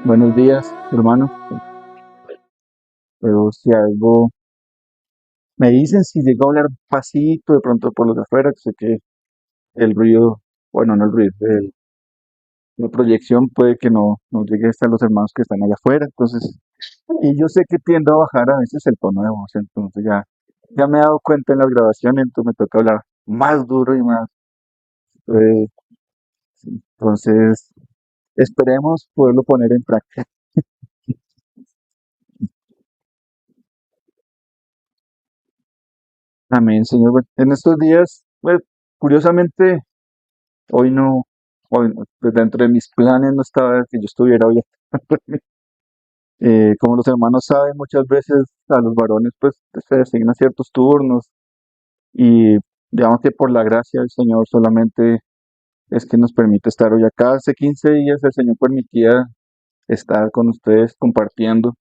Buenos días, hermano. Pero si algo me dicen, si llego a hablar pasito de pronto por los de afuera, que sé que el ruido, bueno, no el ruido, la proyección puede que no llegue hasta los hermanos que están allá afuera. Entonces, y yo sé que tiendo a bajar a veces el tono de voz, entonces ya me he dado cuenta en las grabaciones, entonces me toca hablar más duro y más. eh, entonces, esperemos poderlo poner en práctica. Amén, Señor. Bueno, en estos días, pues, curiosamente, Hoy no, pues dentro de mis planes no estaba que yo estuviera hoy. Como los hermanos saben, muchas veces a los varones pues se designan ciertos turnos y digamos que por la gracia del Señor solamente es que nos permite estar hoy acá. Hace 15 días el Señor permitía estar con ustedes compartiendo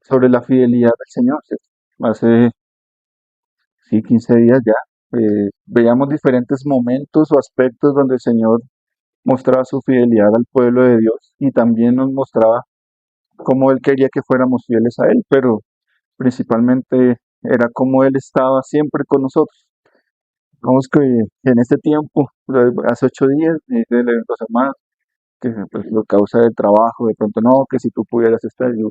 sobre la fidelidad del Señor. ¿Sí? Hace, sí, 15 días ya. Veíamos diferentes momentos o aspectos donde el Señor mostraba su fidelidad al pueblo de Dios y también nos mostraba cómo Él quería que fuéramos fieles a Él, pero principalmente era cómo Él estaba siempre con nosotros. Vamos que en este tiempo, hace 8 días, de los hermanos, que pues, lo causa del trabajo, de pronto no, que si tú pudieras estar, yo,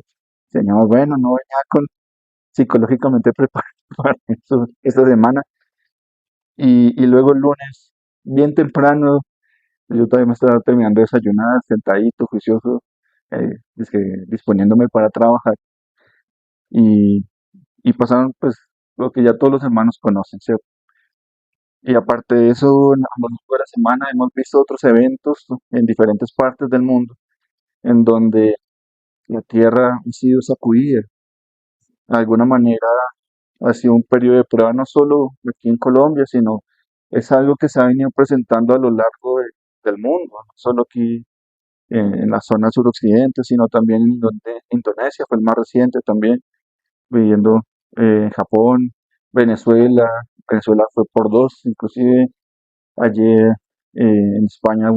Señor, bueno, no venía con psicológicamente preparado para eso, esta semana, y luego el lunes, bien temprano, yo todavía me estaba terminando de desayunar, sentadito, juicioso, dizque disponiéndome para trabajar, y, y pasaron pues lo que ya todos los hermanos conocen, ¿cierto? Y aparte de eso, a lo largo de la semana hemos visto otros eventos, ¿no?, en diferentes partes del mundo, en donde la tierra ha sido sacudida. De alguna manera ha sido un periodo de prueba no solo aquí en Colombia, sino es algo que se ha venido presentando a lo largo del mundo, no solo aquí en la zona suroccidente, sino también en Indonesia, fue el más reciente también, viviendo en Japón, Venezuela. Venezuela fue por dos, inclusive ayer en España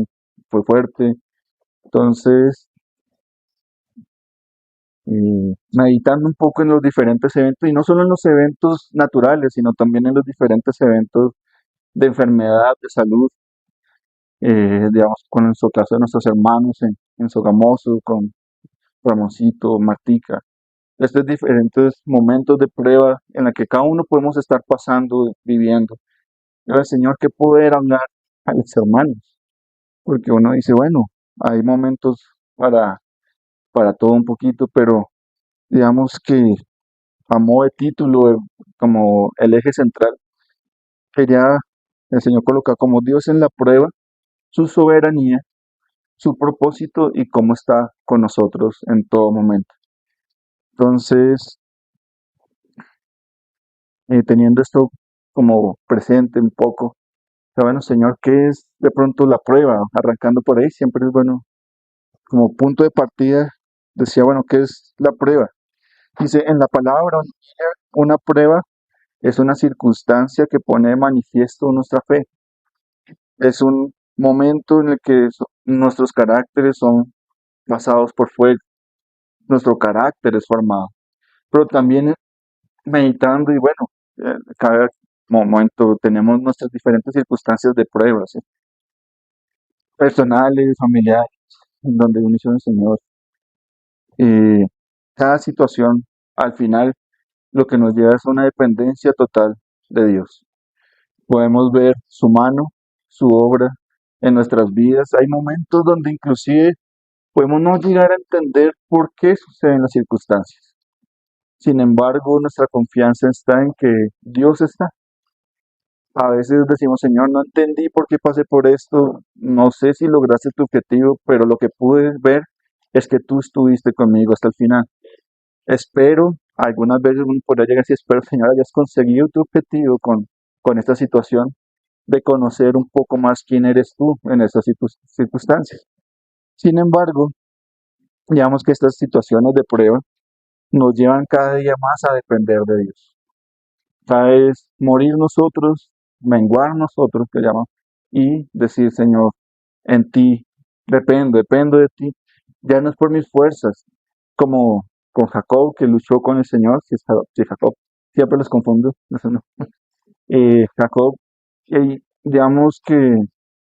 fue fuerte. Entonces, meditando un poco en los diferentes eventos, y no solo en los eventos naturales, sino también en los diferentes eventos de enfermedad, de salud, digamos, con nuestro caso de nuestros hermanos en Sogamoso, con Ramoncito, Martica, estos diferentes momentos de prueba en la que cada uno podemos estar pasando, viviendo. Pero el Señor, qué poder hablar a los hermanos, porque uno dice, bueno, hay momentos para, para todo un poquito, pero digamos que a modo de título, como el eje central, quería el Señor colocar como Dios en la prueba, su soberanía, su propósito y cómo está con nosotros en todo momento. Entonces, teniendo esto como presente un poco, bueno, Señor, ¿qué es de pronto la prueba? Arrancando por ahí, siempre es bueno, como punto de partida, decía, bueno, ¿qué es la prueba? Dice, en la palabra, una prueba es una circunstancia que pone de manifiesto nuestra fe. Es un momento en el que nuestros caracteres son pasados por fuego, nuestro carácter es formado. Pero también meditando y bueno, cada momento tenemos nuestras diferentes circunstancias de pruebas, ¿sí?, personales, familiares, en donde uno dice, Señor, eh, cada situación al final lo que nos lleva es una dependencia total de Dios. Podemos ver su mano, su obra en nuestras vidas. Hay momentos donde inclusive podemos no llegar a entender por qué suceden las circunstancias. Sin embargo, nuestra confianza está en que Dios está. A veces decimos, Señor, no entendí por qué pasé por esto, no sé si lograste tu objetivo, pero lo que pude ver es que tú estuviste conmigo hasta el final. Espero, algunas veces uno podría llegar así, espero, Señor, hayas conseguido tu objetivo con esta situación de conocer un poco más quién eres tú en estas circunstancias. Sin embargo, digamos que estas situaciones de prueba nos llevan cada día más a depender de Dios. Cada vez morir nosotros, menguar nosotros, que llama, y decir, Señor, en ti dependo de ti. Ya no es por mis fuerzas, como con Jacob, que luchó con el Señor, si es si Jacob, siempre los confundo, eso no. Jacob, digamos que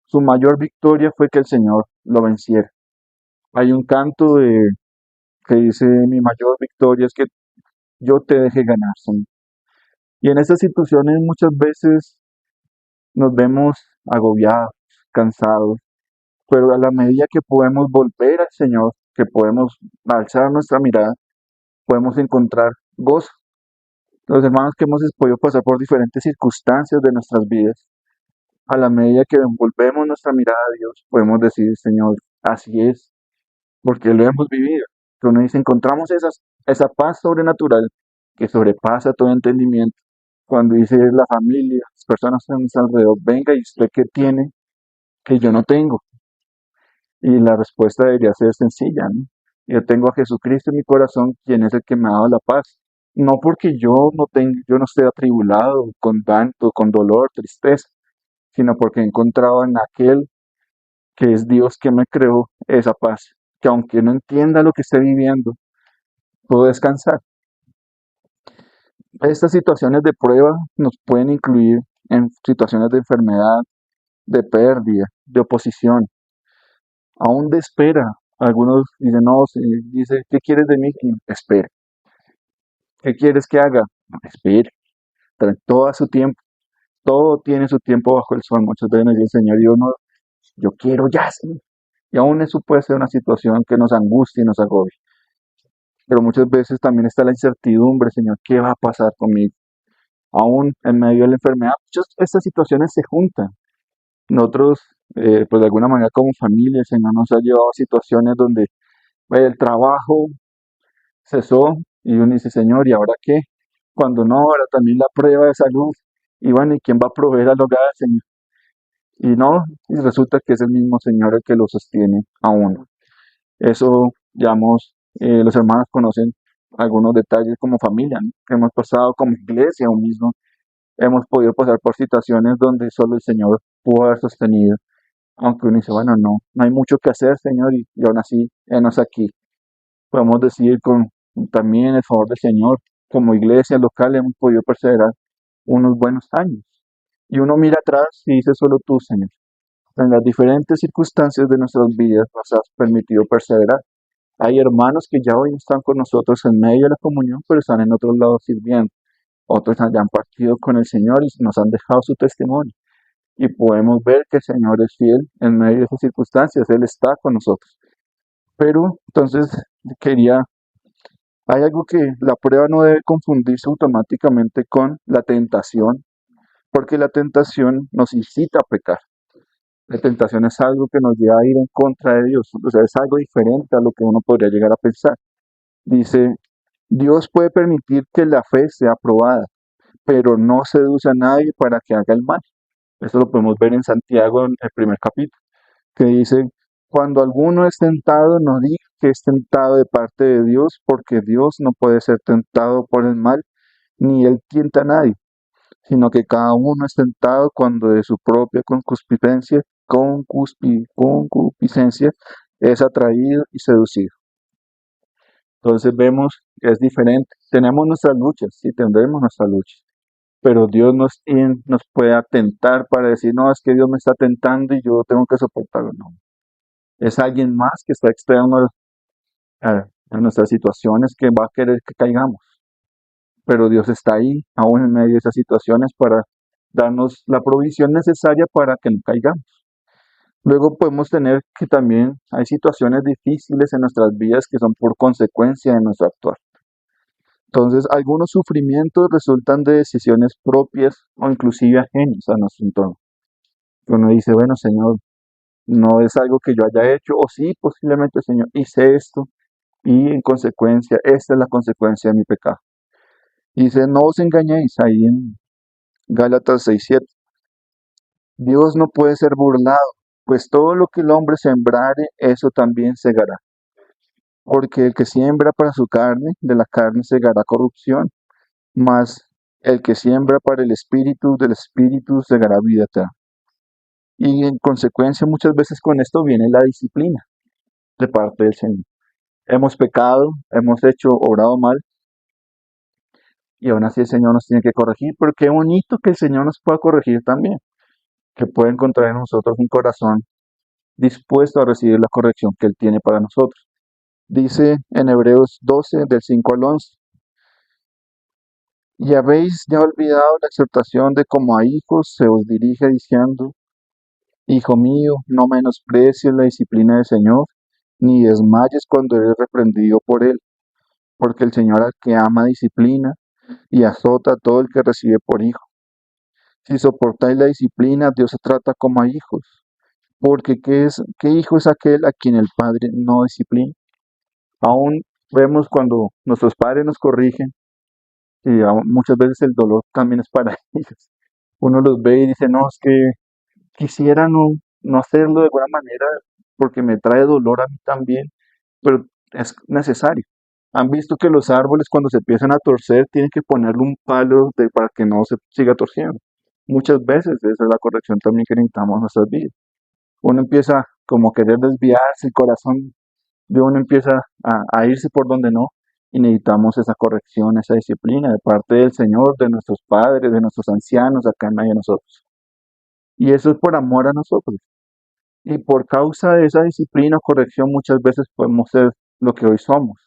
su mayor victoria fue que el Señor lo venciera. Hay un canto que dice, mi mayor victoria es que yo te deje ganar, Señor. Y en estas situaciones muchas veces nos vemos agobiados, cansados, pero a la medida que podemos volver al Señor, que podemos alzar nuestra mirada, podemos encontrar gozo. Los hermanos que hemos podido pasar por diferentes circunstancias de nuestras vidas, a la medida que volvemos nuestra mirada a Dios, podemos decir, Señor, así es, porque lo hemos vivido. Que uno dice, encontramos esa paz sobrenatural que sobrepasa todo entendimiento. Cuando dice la familia, las personas a nuestro alrededor, venga, ¿y usted qué tiene que yo no tengo? Y la respuesta debería ser sencilla, ¿no? Yo tengo a Jesucristo en mi corazón, quien es el que me ha dado la paz. No porque yo no esté atribulado, con tanto, con dolor, tristeza, sino porque he encontrado en aquel que es Dios que me creó esa paz, que aunque no entienda lo que esté viviendo, puedo descansar. Estas situaciones de prueba nos pueden incluir en situaciones de enfermedad, de pérdida, de oposición, aún de espera. Algunos dicen, no, dice, ¿qué quieres de mí? Y espera. ¿Qué quieres que haga? Espera. Todo a su tiempo. Todo tiene su tiempo bajo el sol. Muchas veces nos dice el Señor, yo quiero ya, Señor. Y aún eso puede ser una situación que nos angustie y nos agobie. Pero muchas veces también está la incertidumbre, Señor, ¿qué va a pasar conmigo? Aún en medio de la enfermedad, muchas estas situaciones se juntan. Nosotros, pues de alguna manera como familia, el Señor nos ha llevado a situaciones donde el trabajo cesó y uno dice, Señor, ¿y ahora qué? Cuando no, ahora también la prueba de salud. Y bueno, ¿y quién va a proveer al hogar, Señor? Y no, y resulta que es el mismo Señor el que lo sostiene a uno. Eso, digamos, los hermanos conocen algunos detalles como familia, ¿no? Que hemos pasado como iglesia aún mismo. Hemos podido pasar por situaciones donde solo el Señor pudo haber sostenido. Aunque uno dice, bueno, no hay mucho que hacer, Señor, y aún así, enos aquí. Podemos decir con también el favor del Señor, como iglesia local hemos podido perseverar unos buenos años. Y uno mira atrás y dice, solo tú, Señor. En las diferentes circunstancias de nuestras vidas nos has permitido perseverar. Hay hermanos que ya hoy no están con nosotros en medio de la comunión, pero están en otros lados sirviendo. Otros ya han partido con el Señor y nos han dejado su testimonio. Y podemos ver que el Señor es fiel en medio de esas circunstancias. Él está con nosotros. Pero entonces hay algo que la prueba no debe confundirse automáticamente con la tentación, porque la tentación nos incita a pecar. La tentación es algo que nos lleva a ir en contra de Dios, o sea, es algo diferente a lo que uno podría llegar a pensar. Dice, Dios puede permitir que la fe sea probada, pero no seduce a nadie para que haga el mal. Eso lo podemos ver en Santiago, en el primer capítulo, que dice, cuando alguno es tentado, no diga que es tentado de parte de Dios, porque Dios no puede ser tentado por el mal, ni él tienta a nadie, sino que cada uno es tentado cuando de su propia concupiscencia es atraído y seducido. Entonces vemos que es diferente. Tenemos nuestras luchas, sí, tendremos nuestras luchas, pero Dios nos puede tentar para decir, no, es que Dios me está tentando y yo tengo que soportarlo. No, es alguien más que está externo a nuestras situaciones que va a querer que caigamos. Pero Dios está ahí, aún en medio de esas situaciones, para darnos la provisión necesaria para que no caigamos. Luego podemos tener que también hay situaciones difíciles en nuestras vidas que son por consecuencia de nuestro actuar. Entonces, algunos sufrimientos resultan de decisiones propias o inclusive ajenas a nuestro entorno. Uno dice, bueno, Señor, no es algo que yo haya hecho, o sí, posiblemente, Señor, hice esto, y en consecuencia, esta es la consecuencia de mi pecado. Dice, no os engañéis, ahí en Gálatas 6:7. Dios no puede ser burlado, pues todo lo que el hombre sembrare, eso también segará. Porque el que siembra para su carne, de la carne segará corrupción, mas el que siembra para el espíritu, del espíritu segará vida eterna. Y en consecuencia muchas veces con esto viene la disciplina de parte del Señor. hemos pecado, hemos obrado mal, y aún así el Señor nos tiene que corregir, pero qué bonito que el Señor nos pueda corregir también, que pueda encontrar en nosotros un corazón dispuesto a recibir la corrección que Él tiene para nosotros. Dice en Hebreos 12, del 5 al 11, y habéis ya olvidado la exhortación de como a hijos se os dirige diciendo, Hijo mío, no menosprecies la disciplina del Señor, ni desmayes cuando eres reprendido por Él, porque el Señor al que ama disciplina y azota a todo el que recibe por hijo. Si soportáis la disciplina, Dios se trata como a hijos, porque ¿qué hijo es aquel a quien el Padre no disciplina? Aún vemos cuando nuestros padres nos corrigen, y muchas veces el dolor también es para ellos. Uno los ve y dice, no, es que quisiera no hacerlo de buena manera porque me trae dolor a mí también, pero es necesario. Han visto que los árboles cuando se empiezan a torcer tienen que ponerle un palo para que no se siga torciendo. Muchas veces esa es la corrección también que necesitamos en nuestras vidas. Uno empieza como a querer desviarse, el corazón de uno empieza a irse por donde no, y necesitamos esa corrección, esa disciplina de parte del Señor, de nuestros padres, de nuestros ancianos acá en medio de nosotros. Y eso es por amor a nosotros. Y por causa de esa disciplina o corrección muchas veces podemos ser lo que hoy somos.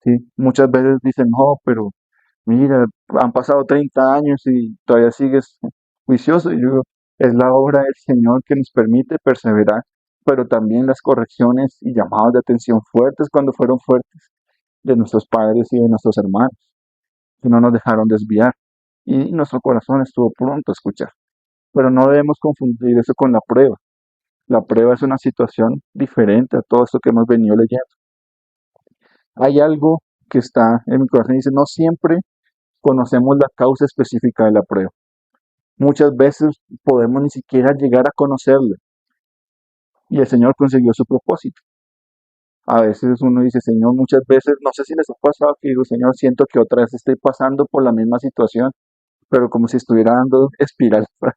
¿Sí? Muchas veces dicen, no, pero mira, han pasado 30 años y todavía sigues juicioso. Y yo digo, es la obra del Señor que nos permite perseverar, pero también las correcciones y llamados de atención fuertes cuando fueron fuertes de nuestros padres y de nuestros hermanos, que no nos dejaron desviar. Y nuestro corazón estuvo pronto a escuchar. Pero no debemos confundir eso con la prueba. La prueba es una situación diferente a todo esto que hemos venido leyendo. Hay algo que está en mi corazón y dice, no siempre conocemos la causa específica de la prueba. Muchas veces podemos ni siquiera llegar a conocerla y el Señor consiguió su propósito. A veces uno dice, Señor, muchas veces, no sé si les ha pasado que digo, Señor, siento que otra vez estoy pasando por la misma situación, pero como si estuviera dando espiral para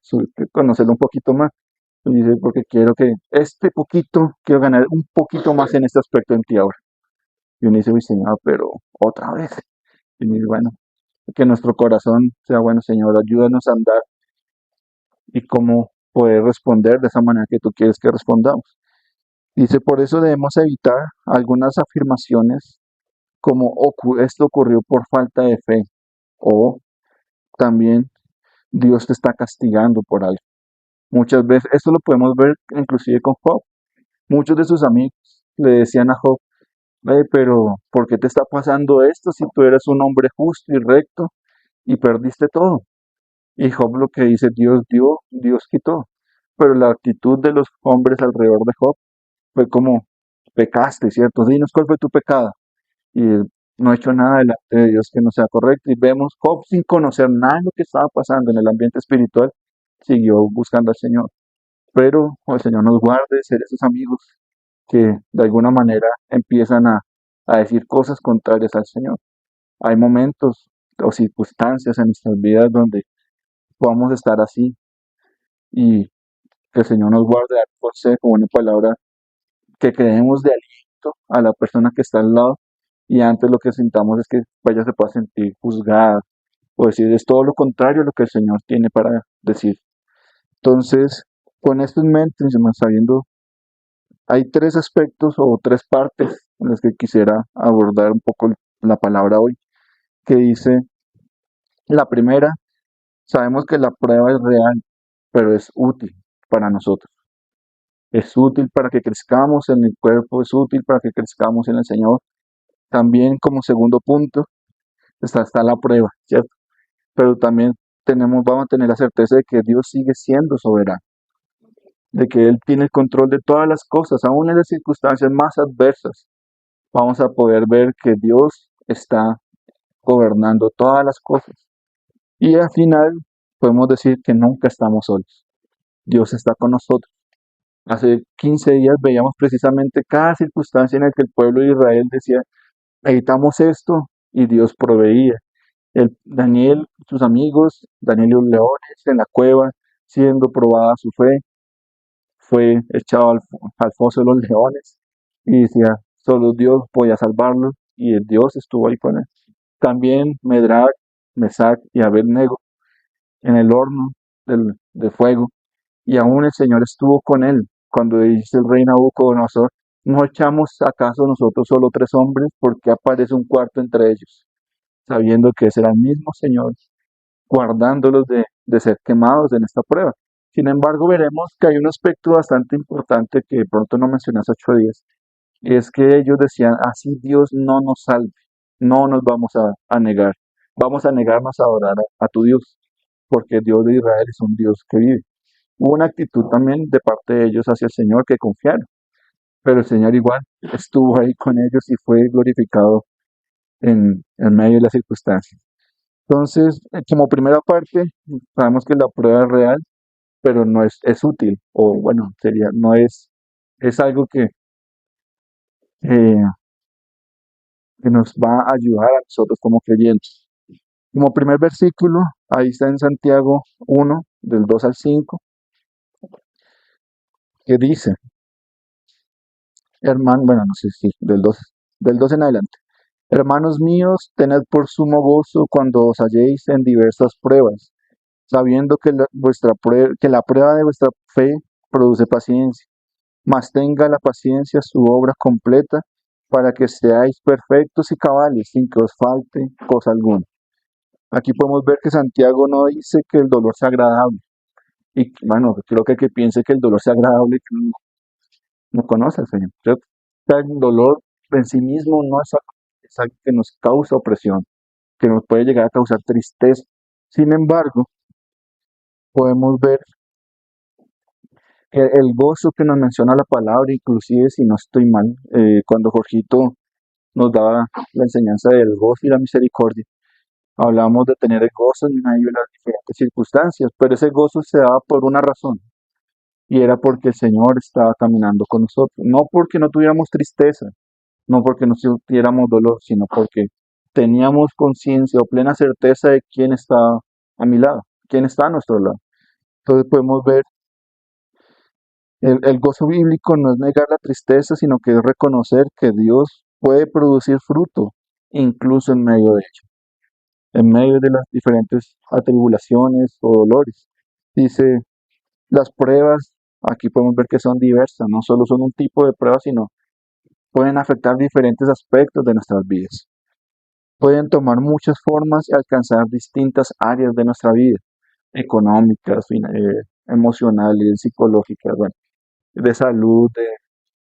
conocerlo un poquito más. Y dice, porque quiero que quiero ganar un poquito más en este aspecto en ti ahora. Y uno dice, uy, Señor, pero otra vez. Y uno dice, bueno, que nuestro corazón sea bueno, Señor, ayúdanos a andar y cómo poder responder de esa manera que tú quieres que respondamos. Dice, por eso debemos evitar algunas afirmaciones como esto ocurrió por falta de fe o también Dios te está castigando por algo. Muchas veces, esto lo podemos ver inclusive con Job. Muchos de sus amigos le decían a Job, pero ¿por qué te está pasando esto si tú eres un hombre justo y recto y perdiste todo? Y Job lo que dice, Dios dio, Dios quitó. Pero la actitud de los hombres alrededor de Job fue como, pecaste, ¿cierto? Dinos cuál fue tu pecado. Y él no ha hecho nada delante de Dios que no sea correcto. Y vemos Job sin conocer nada de lo que estaba pasando en el ambiente espiritual, siguió buscando al Señor. Pero el Señor nos guarde de ser esos amigos que de alguna manera empiezan a decir cosas contrarias al Señor. Hay momentos o circunstancias en nuestras vidas donde podamos estar así y que el Señor nos guarde, dar consejo, una palabra que creemos de aliento a la persona que está al lado y antes lo que sintamos es que ella se pueda sentir juzgada o decir es todo lo contrario a lo que el Señor tiene para decir. Entonces, con esto en mente, sabiendo, hay tres aspectos o tres partes en las que quisiera abordar un poco la palabra hoy, que dice, la primera, sabemos que la prueba es real, pero es útil para nosotros. Es útil para que crezcamos en el cuerpo, es útil para que crezcamos en el Señor. También como segundo punto está la prueba, ¿cierto? Pero también vamos a tener la certeza de que Dios sigue siendo soberano, de que Él tiene el control de todas las cosas, aún en las circunstancias más adversas. Vamos a poder ver que Dios está gobernando todas las cosas. Y al final podemos decir que nunca estamos solos. Dios está con nosotros. Hace 15 días veíamos precisamente cada circunstancia en la que el pueblo de Israel decía, necesitamos esto, y Dios proveía. Daniel, sus amigos, Daniel y los leones en la cueva, siendo probada su fe, fue echado al foso de los leones y decía, Solo Dios podía salvarlo y el Dios estuvo ahí con él. También Medrach, Mesac y Abednego en el horno de fuego, y aún el Señor estuvo con él. Cuando dice el rey Nabucodonosor, ¿no echamos acaso nosotros solo 3 hombres? ¿Por qué aparece un cuarto entre ellos? Sabiendo que ese era el mismo Señor, guardándolos de ser quemados en esta prueba. Sin embargo, veremos que hay un aspecto bastante importante que de pronto no mencioné hace 8 días, y es que ellos decían, así Dios no nos salve, no nos vamos a negar, vamos a negarnos a adorar a tu Dios, porque el Dios de Israel es un Dios que vive. Hubo una actitud también de parte de ellos hacia el Señor que confiaron, pero el Señor igual estuvo ahí con ellos y fue glorificado en medio de las circunstancias. Entonces, como primera parte, sabemos que la prueba es real, pero no es útil, o bueno, no es algo eh, que nos va a ayudar a nosotros como creyentes. Como primer versículo, ahí está en Santiago 1, del 2 al 5, que dice, hermano, bueno, no sé si del 2 en adelante. Hermanos míos, tened por sumo gozo cuando os halléis en diversas pruebas, sabiendo que la prueba de vuestra fe produce paciencia, mas tenga la paciencia su obra completa, para que seáis perfectos y cabales, sin que os falte cosa alguna. Aquí podemos ver que Santiago no dice que el dolor sea agradable. Y bueno, creo que el que piense que el dolor sea agradable no conoce al Señor, ¿cierto? O sea, el dolor en sí mismo no es algo que nos causa opresión, que nos puede llegar a causar tristeza. Sin embargo, podemos ver que el gozo que nos menciona la palabra, inclusive si no estoy mal, cuando Jorgito nos daba la enseñanza del gozo y la misericordia, hablamos de tener el gozo en medio de las diferentes circunstancias, pero ese gozo se daba por una razón, y era porque el Señor estaba caminando con nosotros, no porque no tuviéramos tristeza, no porque no sintiéramos dolor, sino porque teníamos conciencia o plena certeza de quién está a mi lado, quién está a nuestro lado. Entonces podemos ver, el gozo bíblico no es negar la tristeza, sino que es reconocer que Dios puede producir fruto, incluso en medio de ello, en medio de las diferentes atribulaciones o dolores. Dice, las pruebas, aquí podemos ver que son diversas, no solo son un tipo de pruebas, sino pueden afectar diferentes aspectos de nuestras vidas. Pueden tomar muchas formas y alcanzar distintas áreas de nuestra vida, económicas, emocionales, psicológicas, bueno, de salud,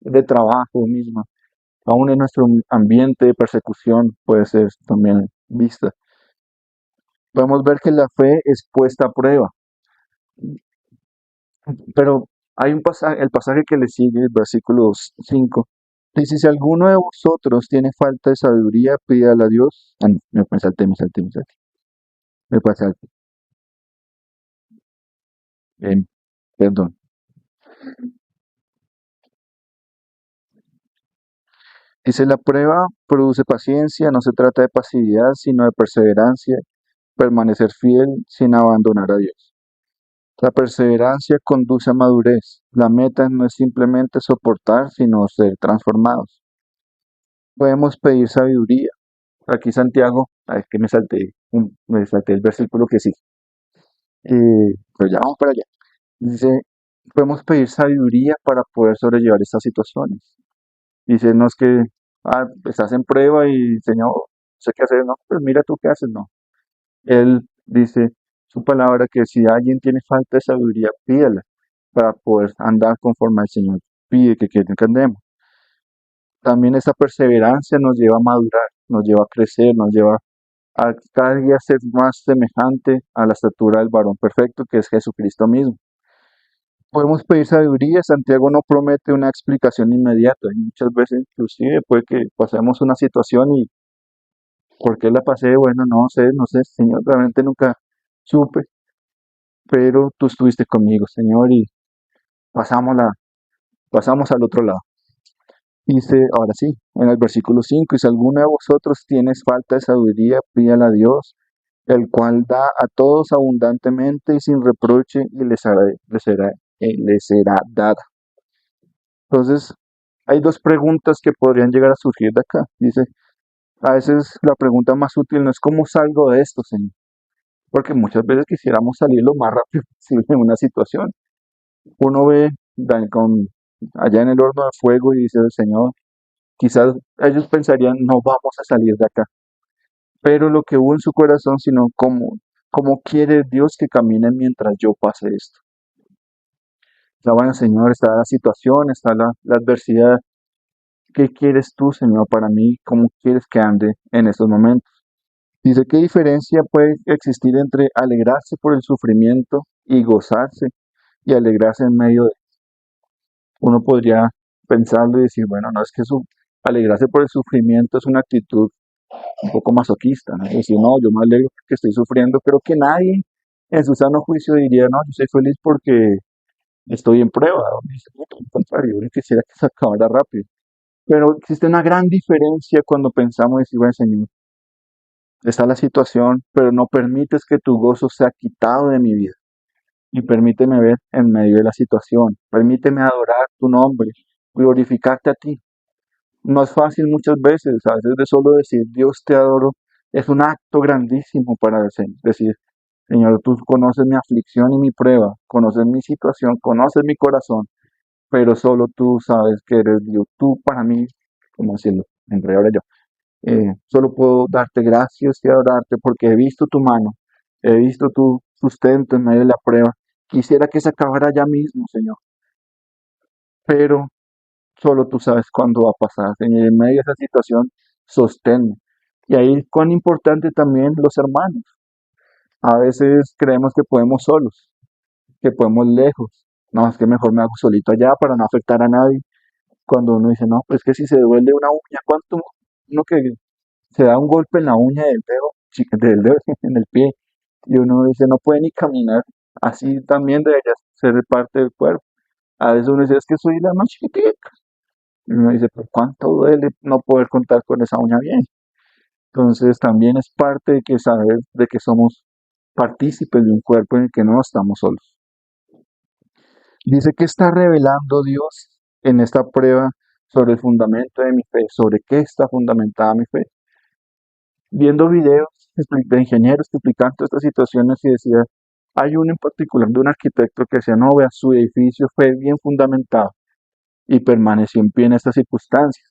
de trabajo mismo. Aún en nuestro ambiente de persecución puede ser también vista. Podemos ver que la fe es puesta a prueba, pero hay un pasaje, el pasaje que le sigue, el versículo 5, dice, si alguno de vosotros tiene falta de sabiduría, pídala a Dios. Ah, no, me pasé. Perdón. Dice, la prueba produce paciencia, no se trata de pasividad, sino de perseverancia, permanecer fiel sin abandonar a Dios. La perseverancia conduce a madurez. La meta no es simplemente soportar, sino ser transformados. Podemos pedir sabiduría. Aquí Santiago, es que me salté el versículo que sí, pero ya vamos para allá. Dice, podemos pedir sabiduría para poder sobrellevar estas situaciones. Dice, no es que estás en prueba y Señor, no sé qué hacer, no, pues mira tú qué haces, no. Él dice su palabra que si alguien tiene falta de sabiduría, pídela para poder andar conforme al Señor pide que andemos. También esa perseverancia nos lleva a madurar, nos lleva a crecer, nos lleva a cada día ser más semejante a la estatura del varón perfecto que es Jesucristo mismo. Podemos pedir sabiduría, Santiago no promete una explicación inmediata, y muchas veces inclusive puede que pasemos una situación y ¿por qué la pasé? Bueno, no sé, Señor, realmente nunca supe, pero tú estuviste conmigo, Señor, y pasamos, pasamos al otro lado. Dice, ahora sí, en el versículo 5, y si alguno de vosotros tienes falta de sabiduría, pídala a Dios, el cual da a todos abundantemente y sin reproche, y les será dada. Entonces, Hay dos preguntas que podrían llegar a surgir de acá. Dice, a veces la pregunta más útil no es cómo salgo de esto, Señor, porque muchas veces quisiéramos salir lo más rápido posible de una situación. Uno ve allá en el horno de fuego y dice, Señor, quizás ellos pensarían, no vamos a salir de acá, pero lo que hubo en su corazón, sino cómo quiere Dios que camine mientras yo pase esto. O sea, bueno, Señor, está la situación, está la adversidad. ¿Qué quieres tú, Señor, para mí? ¿Cómo quieres que ande en estos momentos? Dice, ¿qué diferencia puede existir entre alegrarse por el sufrimiento y gozarse y alegrarse en medio de? Uno podría pensarlo y decir, bueno, no es que alegrarse por el sufrimiento es una actitud un poco masoquista, ¿no? Es decir, no, yo me alegro porque estoy sufriendo. Creo que nadie en su sano juicio diría, no, yo soy feliz porque estoy en prueba. Dice, no, al contrario, yo quisiera que se acabara rápido. Pero existe una gran diferencia cuando pensamos y decimos, bueno, Señor, está la situación, pero no permites que tu gozo sea quitado de mi vida. Y permíteme ver en medio de la situación. Permíteme adorar tu nombre, glorificarte a ti. No es fácil muchas veces, a veces de solo decir Dios te adoro, es un acto grandísimo para decir, Señor, tú conoces mi aflicción y mi prueba, conoces mi situación, conoces mi corazón, pero solo tú sabes que eres Dios. Tú para mí, como decirlo, entre ahora yo, solo puedo darte gracias y adorarte porque he visto tu mano, he visto tu sustento en medio de la prueba. Quisiera que se acabara ya mismo, Señor, pero solo tú sabes cuándo va a pasar. Señor, en medio de esa situación, sosténme. Y ahí cuán importante también los hermanos. A veces creemos que podemos solos, que podemos lejos. No, es que mejor me hago solito allá para no afectar a nadie. Cuando uno dice, no, pues que si se duele una uña, ¿cuánto? Uno que se da un golpe en la uña del dedo en el pie, y uno dice, no puede ni caminar. Así también debería ser parte del cuerpo. A veces uno dice, es que soy la más chiquitica. Y uno dice, pero ¿cuánto duele no poder contar con esa uña bien? Entonces también es parte de que saber de que somos partícipes de un cuerpo en el que no estamos solos. Dice que está revelando Dios en esta prueba sobre el fundamento de mi fe, sobre qué está fundamentada mi fe. Viendo videos de ingenieros que explican todas estas situaciones y decía, hay uno en particular de un arquitecto que decía, no, vea, su edificio fue bien fundamentado y permaneció en pie en estas circunstancias.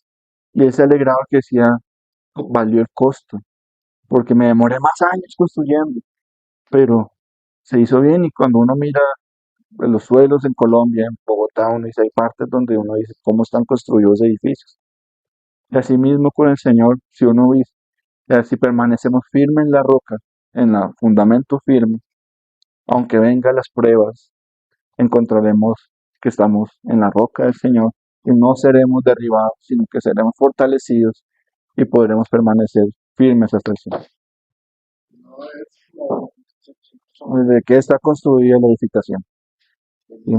Y él se alegraba que decía, valió el costo, porque me demoré más años construyendo, pero se hizo bien. Y cuando uno mira los suelos en Colombia, en Bogotá, uno dice, hay partes donde uno dice cómo están construidos edificios. Y así mismo con el Señor, si uno dice, si permanecemos firmes en la roca, en el fundamento firme, aunque vengan las pruebas, encontraremos que estamos en la roca del Señor y no seremos derribados, sino que seremos fortalecidos y podremos permanecer firmes hasta el final. ¿Desde qué está construida la edificación? ¿Sí?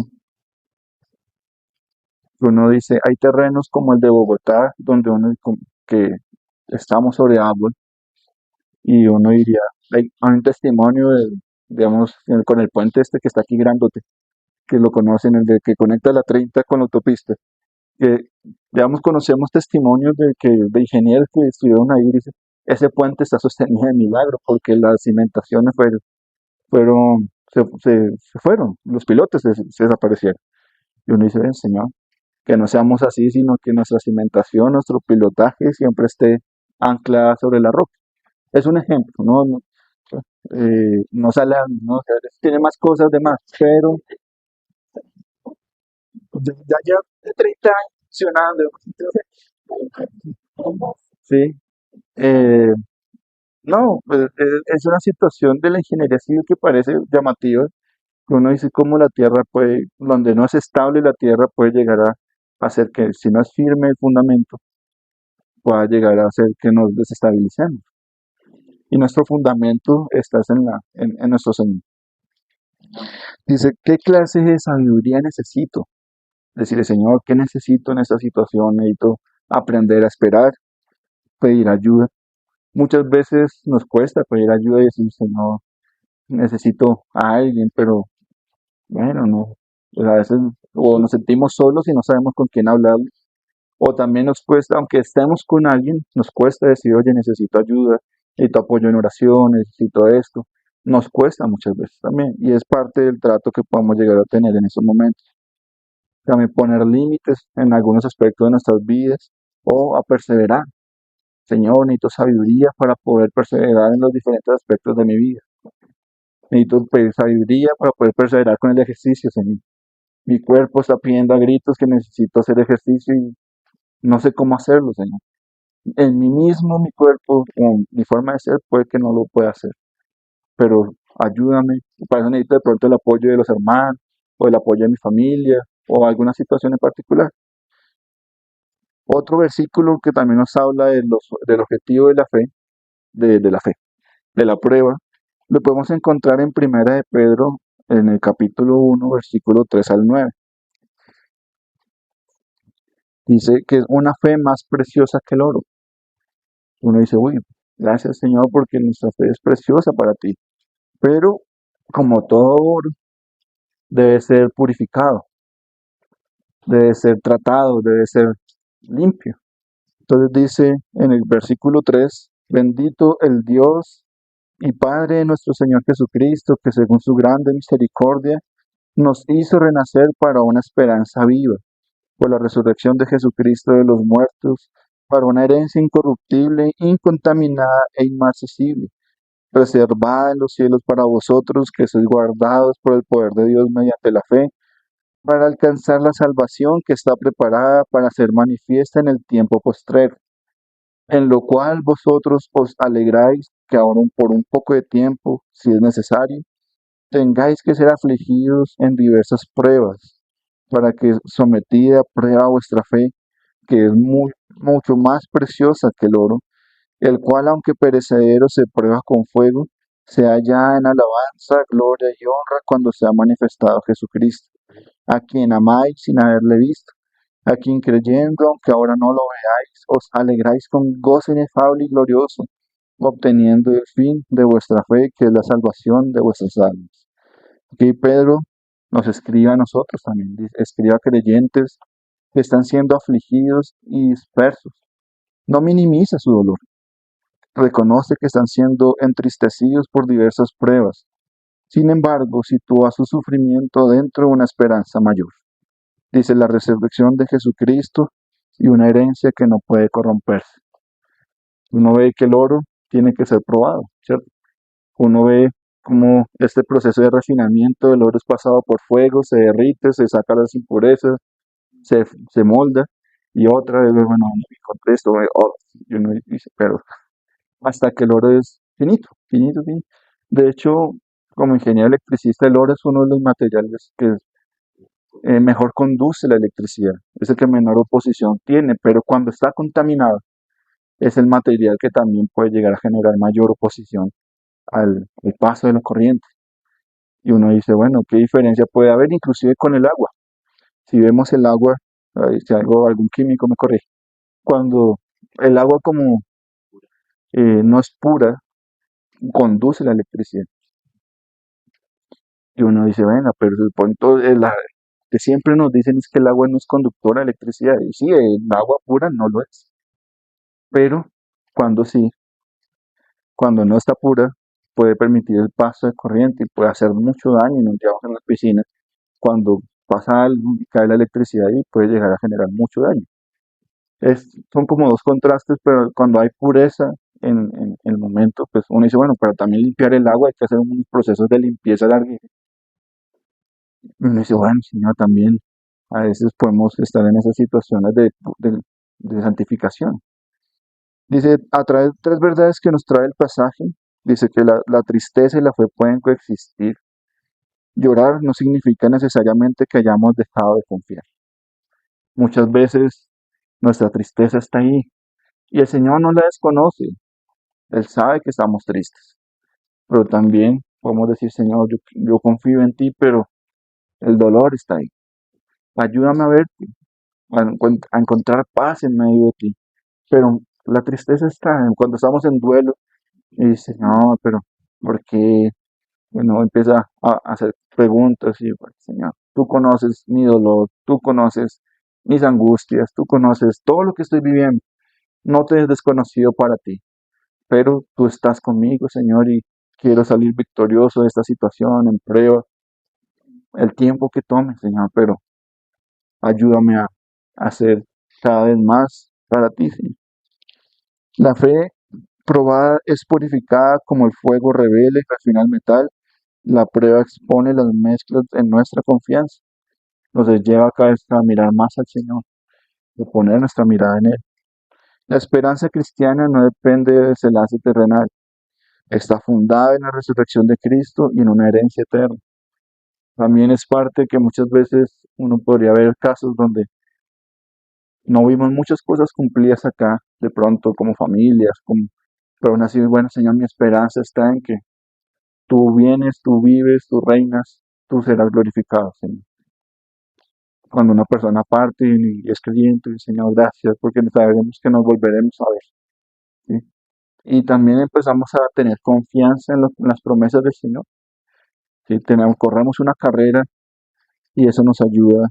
Uno dice, hay terrenos como el de Bogotá, donde que estamos sobre árbol, y uno diría, hay un testimonio digamos, con el puente este que está aquí grandote, que lo conocen, el de que conecta la 30 con la autopista, que, digamos, conocemos testimonios de ingenieros que estuvieron ahí y dicen, ese puente está sostenido de milagro, porque las cimentaciones se fueron, los pilotes se desaparecieron. Y uno dice, Señor, que no seamos así, sino que nuestra cimentación, nuestro pilotaje siempre esté anclada sobre la roca. Es un ejemplo, no sale, no, o sea, tiene más cosas de más, pero ya de 30 años funcionando. Sí, eh, no, pues es una situación de la ingeniería civil que parece llamativa, que uno dice cómo la tierra puede, donde no es estable la tierra puede llegar a hacer que, si no es firme el fundamento, pueda llegar a hacer que nos desestabilicemos. Y nuestro fundamento está en nuestro Señor. Dice, ¿qué clase de sabiduría necesito? Decirle, Señor, ¿qué necesito en esta situación? Necesito aprender a esperar, pedir ayuda. Muchas veces nos cuesta pedir ayuda y decir, Señor, necesito a alguien, pero bueno, no. Pues a veces o nos sentimos solos y no sabemos con quién hablar, O también nos cuesta, aunque estemos con alguien, nos cuesta decir, oye, necesito ayuda, necesito apoyo en oración, necesito esto. Nos cuesta muchas veces también. Y es parte del trato que podemos llegar a tener en esos momentos. También poner límites en algunos aspectos de nuestras vidas o a perseverar. Señor, necesito sabiduría para poder perseverar en los diferentes aspectos de mi vida. Necesito pedir sabiduría para poder perseverar con el ejercicio, Señor. Mi cuerpo está pidiendo a gritos que necesito hacer ejercicio y no sé cómo hacerlo, Señor. En mí mismo, mi cuerpo, con mi forma de ser, puede que no lo pueda hacer, pero ayúdame. Para eso necesito de pronto el apoyo de los hermanos, o el apoyo de mi familia, o alguna situación en particular. Otro versículo que también nos habla del objetivo de la fe, de la fe, de la prueba, lo podemos encontrar en Primera de Pedro, en el capítulo 1, versículo 3 al 9. Dice que es una fe más preciosa que el oro. Uno dice, uy, gracias Señor porque nuestra fe es preciosa para ti. Pero como todo oro, debe ser purificado, debe ser tratado, debe ser limpio. Entonces dice en el versículo 3, bendito el Dios y Padre de nuestro Señor Jesucristo, que según su grande misericordia nos hizo renacer para una esperanza viva, por la resurrección de Jesucristo de los muertos, para una herencia incorruptible, incontaminada e inmarcesible, reservada en los cielos para vosotros, que sois guardados por el poder de Dios mediante la fe, para alcanzar la salvación que está preparada para ser manifiesta en el tiempo postrero, en lo cual vosotros os alegráis que ahora por un poco de tiempo, si es necesario, tengáis que ser afligidos en diversas pruebas, para que sometida a prueba vuestra fe, que es mucho más preciosa que el oro, el cual aunque perecedero se prueba con fuego, se halla en alabanza, gloria y honra cuando sea manifestado Jesucristo, a quien amáis sin haberle visto, a quien creyendo, aunque ahora no lo veáis, os alegráis con gozo inefable y glorioso, obteniendo el fin de vuestra fe, que es la salvación de vuestras almas. Aquí Pedro nos escribe a nosotros también, escribe a creyentes que están siendo afligidos y dispersos. No minimiza su dolor, reconoce que están siendo entristecidos por diversas pruebas. Sin embargo, sitúa su sufrimiento dentro de una esperanza mayor. Dice la resurrección de Jesucristo y una herencia que no puede corromperse. Uno ve que el oro tiene que ser probado, ¿cierto? Uno ve cómo este proceso de refinamiento del oro es pasado por fuego, se derrite, se saca las impurezas, se molda, y otra vez, bueno, encontré esto, y uno dice, pero hasta que el oro es finito, finito, finito. De hecho, como ingeniero electricista, el oro es uno de los materiales que mejor conduce la electricidad, es el que menor oposición tiene, pero cuando está contaminado, es el material que también puede llegar a generar mayor oposición al paso de la corriente. Y uno dice, bueno, ¿qué diferencia puede haber inclusive con el agua? Si vemos el agua, si algún químico me corrige, cuando el agua como no es pura, conduce la electricidad. Y uno dice, venga, pero el punto que siempre nos dicen es que el agua no es conductora de electricidad. Y sí, el agua pura no lo es. Pero cuando sí, cuando no está pura, puede permitir el paso de corriente y puede hacer mucho daño. Nos llevamos en las piscinas. Cuando pasa algo y cae la electricidad ahí, puede llegar a generar mucho daño. Son como dos contrastes, pero cuando hay pureza en el momento, pues uno dice, bueno, para también limpiar el agua hay que hacer unos procesos de limpieza larguísimos. Y uno dice, bueno, Señor, también a veces podemos estar en esas situaciones de santificación. Dice, a través de tres verdades que nos trae el pasaje, dice que la tristeza y la fe pueden coexistir. Llorar no significa necesariamente que hayamos dejado de confiar. Muchas veces nuestra tristeza está ahí y el Señor no la desconoce. Él sabe que estamos tristes, pero también podemos decir, Señor, yo confío en ti, pero el dolor está ahí. Ayúdame a verte, a encontrar paz en medio de ti. Pero la tristeza está cuando estamos en duelo y dice, no, pero ¿por qué? Bueno, empieza a hacer preguntas y, bueno, Señor, tú conoces mi dolor, tú conoces mis angustias, tú conoces todo lo que estoy viviendo. No te es desconocido para ti, pero tú estás conmigo, Señor, y quiero salir victorioso de esta situación, en prueba, el tiempo que tome, Señor, pero ayúdame a hacer cada vez más para ti, Señor. La fe probada es purificada como el fuego revela y refina el metal. La prueba expone las mezclas en nuestra confianza. Nos lleva cada vez a mirar más al Señor, a poner nuestra mirada en Él. La esperanza cristiana no depende del desenlace terrenal. Está fundada en la resurrección de Cristo y en una herencia eterna. También es parte que muchas veces uno podría ver casos donde no vimos muchas cosas cumplidas acá, de pronto como familias, pero aún así, bueno, Señor, mi esperanza está en que tú vienes, tú vives, tú reinas, tú serás glorificado, Señor. Cuando una persona parte y es creyente, Señor, gracias, porque sabemos que nos volveremos a ver, ¿sí? Y también empezamos a tener confianza en las promesas del Señor. ¿Sí? Corremos una carrera y eso nos ayuda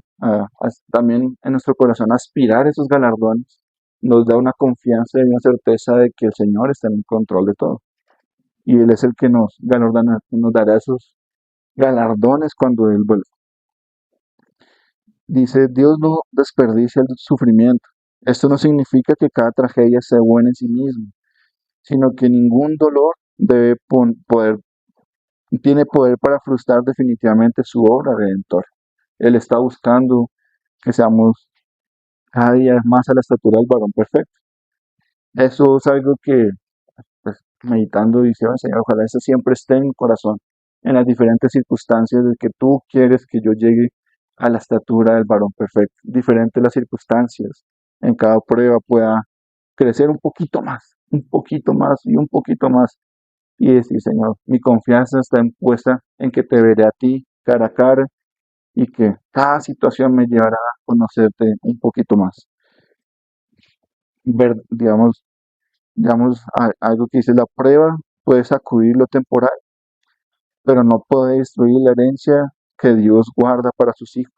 también en nuestro corazón a aspirar esos galardones. Nos da una confianza y una certeza de que el Señor está en control de todo. Y Él es el que nos dará esos galardones cuando Él vuelva. Dice, Dios no desperdicia el sufrimiento. Esto no significa que cada tragedia sea buena en sí misma, sino que ningún dolor tiene poder para frustrar definitivamente su obra redentora. Él está buscando que seamos cada día más a la estatura del varón perfecto. Eso es algo que, pues, meditando, dice, "Oh, Señor, ojalá eso siempre esté en mi corazón, en las diferentes circunstancias de que tú quieres que yo llegue a la estatura del varón perfecto. Diferentes las circunstancias, en cada prueba pueda crecer un poquito más y un poquito más. Y decir, Señor, mi confianza está puesta en que te veré a ti cara a cara y que cada situación me llevará a conocerte un poquito más. Ver, algo que dice la prueba puede sacudir lo temporal, pero no puede destruir la herencia que Dios guarda para sus hijos.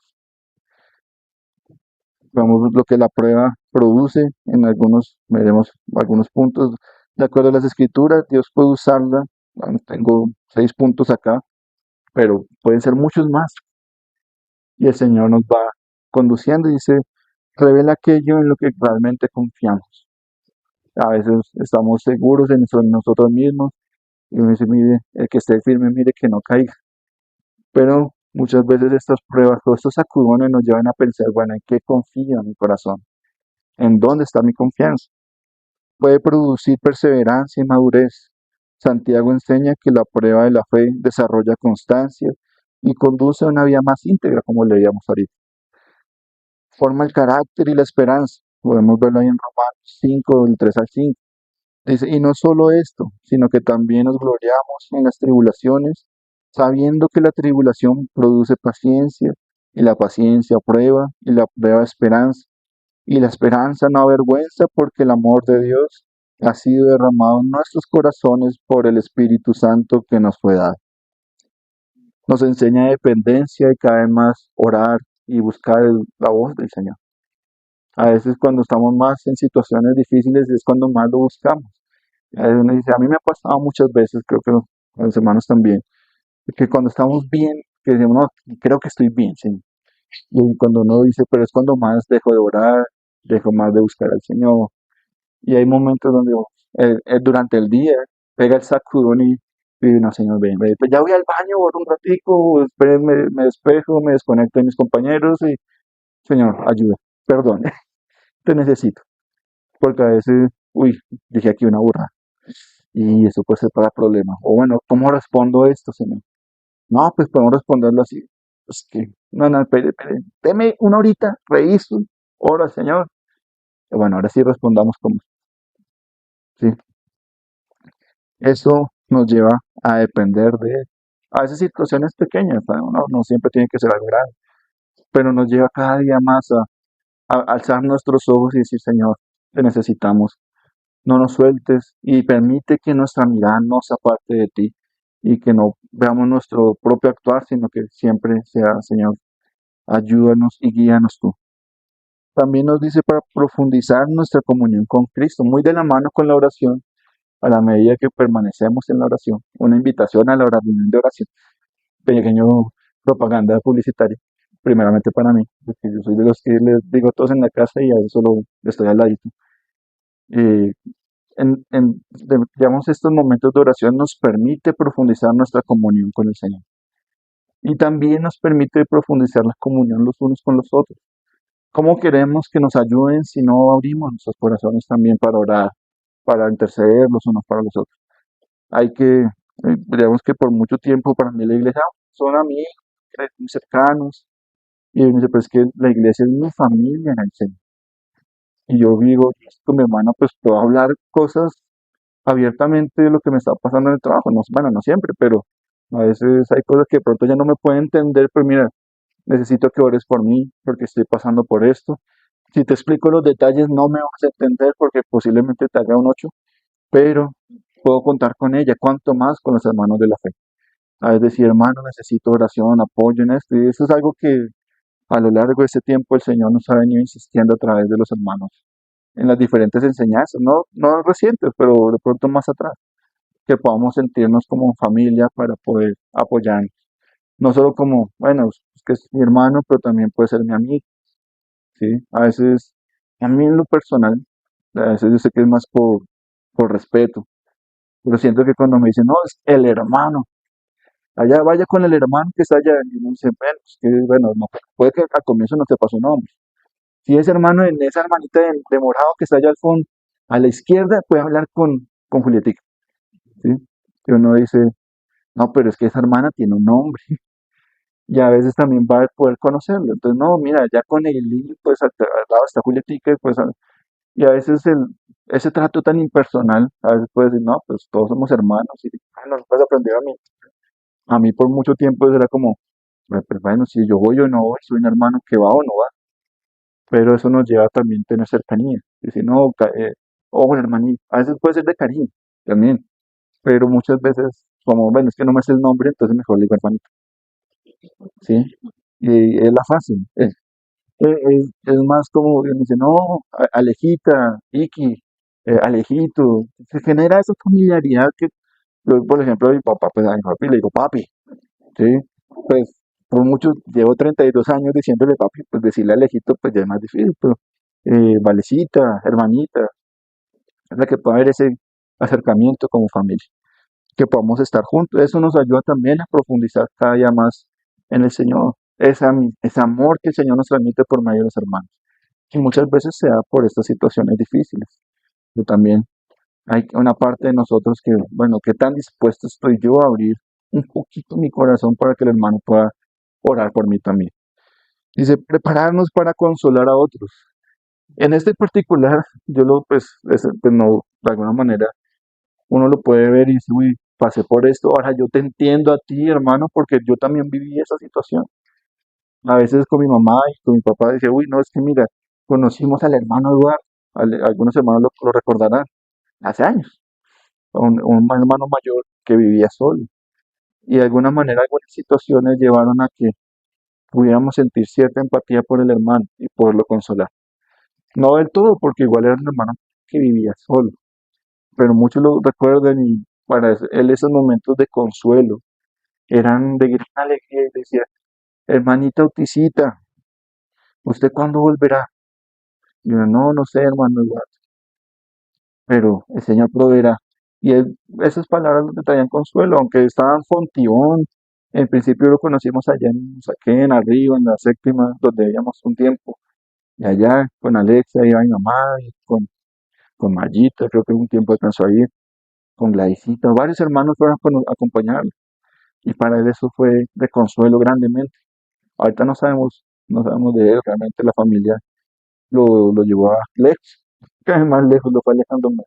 Vamos lo que la prueba produce veremos algunos puntos. De acuerdo a las escrituras, Dios puede usarla. Bueno, tengo 6 puntos acá, pero pueden ser muchos más. Y el Señor nos va conduciendo y dice, revela aquello en lo que realmente confiamos. A veces estamos seguros en nosotros mismos y uno dice, mire, el que esté firme, mire que no caiga. Pero muchas veces estas pruebas o estos sacudones nos llevan a pensar, bueno, ¿en qué confía mi corazón? ¿En dónde está mi confianza? Puede producir perseverancia y madurez. Santiago enseña que la prueba de la fe desarrolla constancia y conduce a una vida más íntegra, como leíamos ahorita. Forma el carácter y la esperanza. Podemos verlo ahí en Romanos 5, del 3 al 5. Dice, y no solo esto, sino que también nos gloriamos en las tribulaciones, sabiendo que la tribulación produce paciencia, y la paciencia prueba, y la prueba esperanza, y la esperanza no avergüenza, porque el amor de Dios ha sido derramado en nuestros corazones por el Espíritu Santo que nos fue dado. Nos enseña dependencia y cada vez más orar y buscar la voz del Señor. A veces cuando estamos más en situaciones difíciles es cuando más lo buscamos. A veces uno dice, a mí me ha pasado muchas veces, creo que a los hermanos también, que cuando estamos bien, que decimos, no, creo que estoy bien, sí. Y cuando uno dice, pero es cuando más dejo de orar, dejo más de buscar al Señor. Y hay momentos donde durante el día pega el sacudón y no, Señor, ven, ven, pues ya voy al baño por un ratico, esperen, me despejo, me desconecto de mis compañeros y, Señor, ayuda, perdón, te necesito. Porque a veces, uy, dije aquí una burra. Y eso puede ser para problemas. O bueno, ¿cómo respondo esto, Señor? No, pues podemos responderlo así. Pues que, no, espere, deme una horita, reviso, ora, Señor. Y bueno, ahora sí respondamos como, sí. Eso nos lleva a depender de Él. A veces situaciones pequeñas, no siempre tiene que ser algo grande, pero nos lleva cada día más a alzar nuestros ojos y decir, Señor, te necesitamos. No nos sueltes y permite que nuestra mirada no se aparte de ti y que no veamos nuestro propio actuar, sino que siempre sea, Señor, ayúdanos y guíanos tú. También nos dice para profundizar nuestra comunión con Cristo, muy de la mano con la oración, a la medida que permanecemos en la oración. Una invitación a la oración de oración, pequeño propaganda publicitaria, primeramente para mí, porque yo soy de los que les digo a todos en la casa y a eso solo estoy al ladito. Eh, digamos, estos momentos de oración nos permite profundizar nuestra comunión con el Señor y también nos permite profundizar la comunión los unos con los otros. ¿Cómo queremos que nos ayuden si no abrimos nuestros corazones también para orar, para interceder los unos para los otros? Hay que, digamos que por mucho tiempo para mí la iglesia son amigos muy cercanos, y me dice, pues que la iglesia es mi familia en el Señor. Y yo digo, con mi hermana pues puedo hablar cosas abiertamente de lo que me está pasando en el trabajo. No, bueno, no siempre, pero a veces hay cosas que de pronto ya no me puede entender, pero mira, necesito que ores por mí porque estoy pasando por esto. Si te explico los detalles no me vas a entender porque posiblemente te haga un 8, pero puedo contar con ella, cuanto más con los hermanos de la fe. A veces decir, hermano, necesito oración, apoyo en esto, y eso es algo que a lo largo de ese tiempo el Señor nos ha venido insistiendo a través de los hermanos en las diferentes enseñanzas, no recientes, pero de pronto más atrás, que podamos sentirnos como familia para poder apoyarnos. No solo como, bueno, es que es mi hermano, pero también puede ser mi amigo, ¿sí? A veces, a mí en lo personal, a veces yo sé que es más por respeto, pero siento que cuando me dicen, no, es el hermano, allá vaya con el hermano que está allá, y uno dice, bueno, es que, bueno, no, puede que al comienzo no sepa su nombre. Si es hermano en esa hermanita de morado que está allá al fondo, a la izquierda, puede hablar con Julietica, ¿sí? Y uno dice, no, pero es que esa hermana tiene un nombre y a veces también va a poder conocerlo. Entonces, no, mira, ya con Eileen, pues al lado está Julietica, pues, y a veces ese trato tan impersonal, a veces puede decir, no, pues todos somos hermanos y no puedes aprender a mí. A mí por mucho tiempo eso era como, pues bueno, si yo voy o no voy, soy un hermano que va o no va, pero eso nos lleva también a tener cercanía. Y si no, ojo, hermanito, a veces puede ser de cariño también, pero muchas veces, como, bueno, es que no me sé el nombre, entonces mejor le digo hermanito, ¿sí? Y es la fácil. Es más como, me dice, no, Alejita, Iki, Alejito, se genera esa familiaridad que, yo, por ejemplo, a mi papá, pues a mi papi le digo papi, ¿sí? Pues por mucho, llevo 32 años diciéndole papi, pues decirle Alejito, pues ya es más difícil, pero Valecita, hermanita, es la que puede haber ese acercamiento como familia, que podamos estar juntos. Eso nos ayuda también a profundizar cada día más en el Señor, ese amor que el Señor nos transmite por medio de los hermanos. Y muchas veces se da por estas situaciones difíciles. Yo también hay una parte de nosotros que, bueno, qué tan dispuesto estoy yo a abrir un poquito mi corazón para que el hermano pueda orar por mí también. Dice, prepararnos para consolar a otros. En este particular, yo lo, pues no, de alguna manera, uno lo puede ver y dice, uy, pasé por esto, ahora yo te entiendo a ti, hermano, porque yo también viví esa situación. A veces con mi mamá y con mi papá dice, uy, no, es que mira, conocimos al hermano Eduardo, algunos hermanos lo recordarán, hace años, un hermano mayor que vivía solo. Y de alguna manera algunas situaciones llevaron a que pudiéramos sentir cierta empatía por el hermano y poderlo consolar. No del todo, porque igual era un hermano que vivía solo, pero muchos lo recuerdan y para él esos momentos de consuelo eran de gran alegría y decía, hermanita Auticita, ¿usted cuándo volverá? Y yo, no sé, hermano Eduardo, pero el Señor proveerá. Y esas palabras le traían consuelo, aunque estaban Fontibón. En principio lo conocimos allá en Usaquén, arriba, en la séptima, donde vivíamos un tiempo. Y allá con Alexia iba mi mamá, y con Mayita, creo que un tiempo alcanzó a ir, con Gladysita, varios hermanos fueron a acompañarlo. Y para él eso fue de consuelo grandemente. Ahorita no sabemos de él, realmente la familia lo llevó a lejos, cada vez más lejos, lo fue alejando más.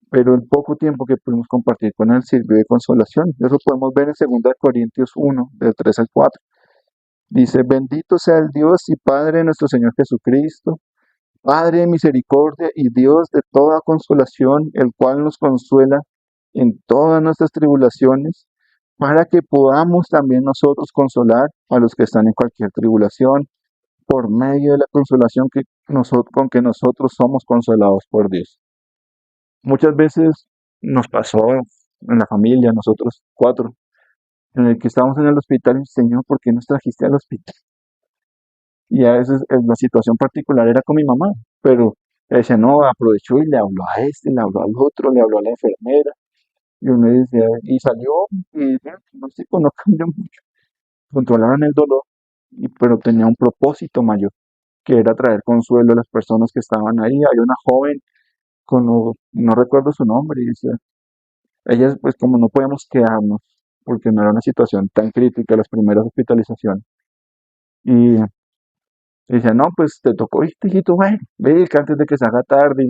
Pero el poco tiempo que pudimos compartir con él sirvió de consolación. Eso podemos ver en 2 Corintios 1, del 3 al 4. Dice, bendito sea el Dios y Padre de nuestro Señor Jesucristo, Padre de misericordia y Dios de toda consolación, el cual nos consuela en todas nuestras tribulaciones, para que podamos también nosotros consolar a los que están en cualquier tribulación por medio de la consolación con que nosotros somos consolados por Dios. Muchas veces nos pasó en la familia, nosotros cuatro, en el que estábamos en el hospital y Señor, ¿por qué nos trajiste al hospital? Y a veces la situación particular era con mi mamá, pero ella no aprovechó y le habló a este, le habló al otro, le habló a la enfermera, y uno decía, y salió, y no sé, no cambió mucho, controlaron el dolor, pero tenía un propósito mayor, que era traer consuelo a las personas que estaban ahí. Hay una joven, no recuerdo su nombre, y decía, ella, pues como no podíamos quedarnos, porque no era una situación tan crítica, las primeras hospitalizaciones, y decía, no, pues te tocó irte, hijito, bueno, ve que antes de que se haga tarde,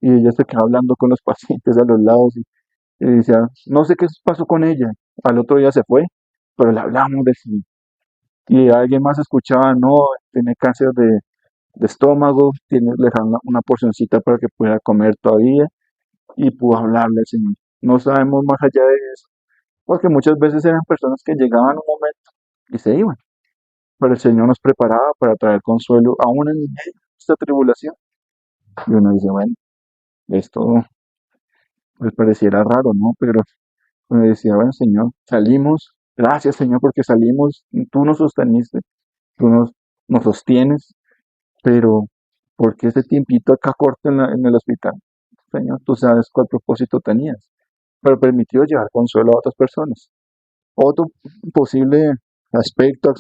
y ella se quedaba hablando con los pacientes a los lados, y decía, no sé qué pasó con ella, al otro día se fue, pero le hablamos de sí, y alguien más escuchaba, no, tiene cáncer de estómago, le dejaron una porcioncita para que pueda comer todavía, y pudo hablarle al Señor. No sabemos más allá de eso, porque muchas veces eran personas que llegaban un momento y se iban, pero el Señor nos preparaba para traer consuelo aún en medio de esta tribulación. Y uno dice, bueno, esto pues pareciera raro, ¿no? Pero uno decía, bueno, Señor, salimos, gracias Señor porque salimos, tú nos sosteniste, tú nos sostienes, pero ¿por qué ese tiempito acá corto en el hospital? Señor, tú sabes cuál propósito tenías, pero permitió llevar consuelo a otras personas. Otro posible aspecto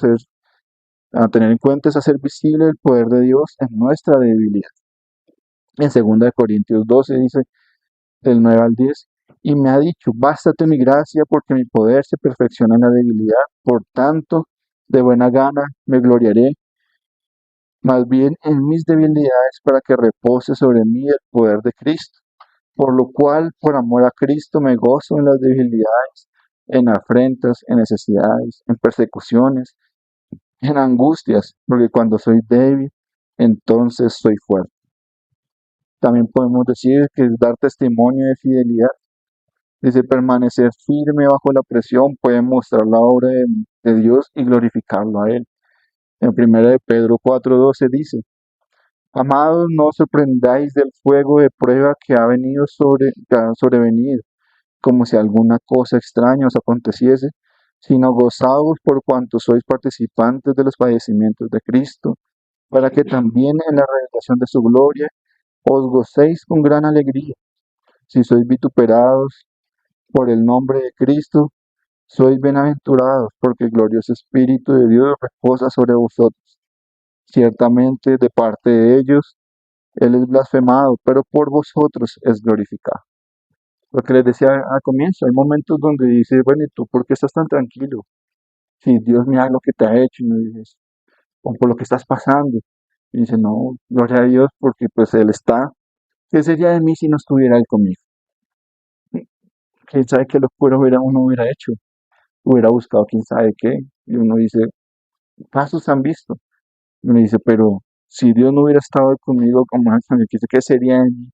a tener en cuenta es hacer visible el poder de Dios en nuestra debilidad. En 2 Corintios 12 dice, del 9 al 10, y me ha dicho, bástate mi gracia porque mi poder se perfecciona en la debilidad, por tanto, de buena gana me gloriaré más bien en mis debilidades para que repose sobre mí el poder de Cristo. Por lo cual, por amor a Cristo, me gozo en las debilidades, en afrentas, en necesidades, en persecuciones, en angustias, porque cuando soy débil, entonces soy fuerte. También podemos decir que es dar testimonio de fidelidad. Dice, permanecer firme bajo la presión puede mostrar la obra de Dios y glorificarlo a Él. En 1 de Pedro 4:12 dice, amados, no os sorprendáis del fuego de prueba que ha sobrevenido, como si alguna cosa extraña os aconteciese, sino gozaos por cuanto sois participantes de los padecimientos de Cristo, para que también en la revelación de su gloria os gocéis con gran alegría. Si sois vituperados por el nombre de Cristo, sois bienaventurados, porque el glorioso Espíritu de Dios reposa sobre vosotros. Ciertamente de parte de ellos, Él es blasfemado, pero por vosotros es glorificado. Lo que les decía al comienzo, hay momentos donde dices, bueno, ¿y tú por qué estás tan tranquilo? Si Dios mira lo que te ha hecho, y no dices, o por lo que estás pasando. Y dice, no, gloria a Dios, porque pues Él está. ¿Qué sería de mí si no estuviera Él conmigo? ¿Quién sabe qué locura uno hubiera hecho? Hubiera buscado quién sabe qué. Y uno dice, casos han visto. Y uno dice, pero si Dios no hubiera estado conmigo como Ángel, ¿qué sería de mí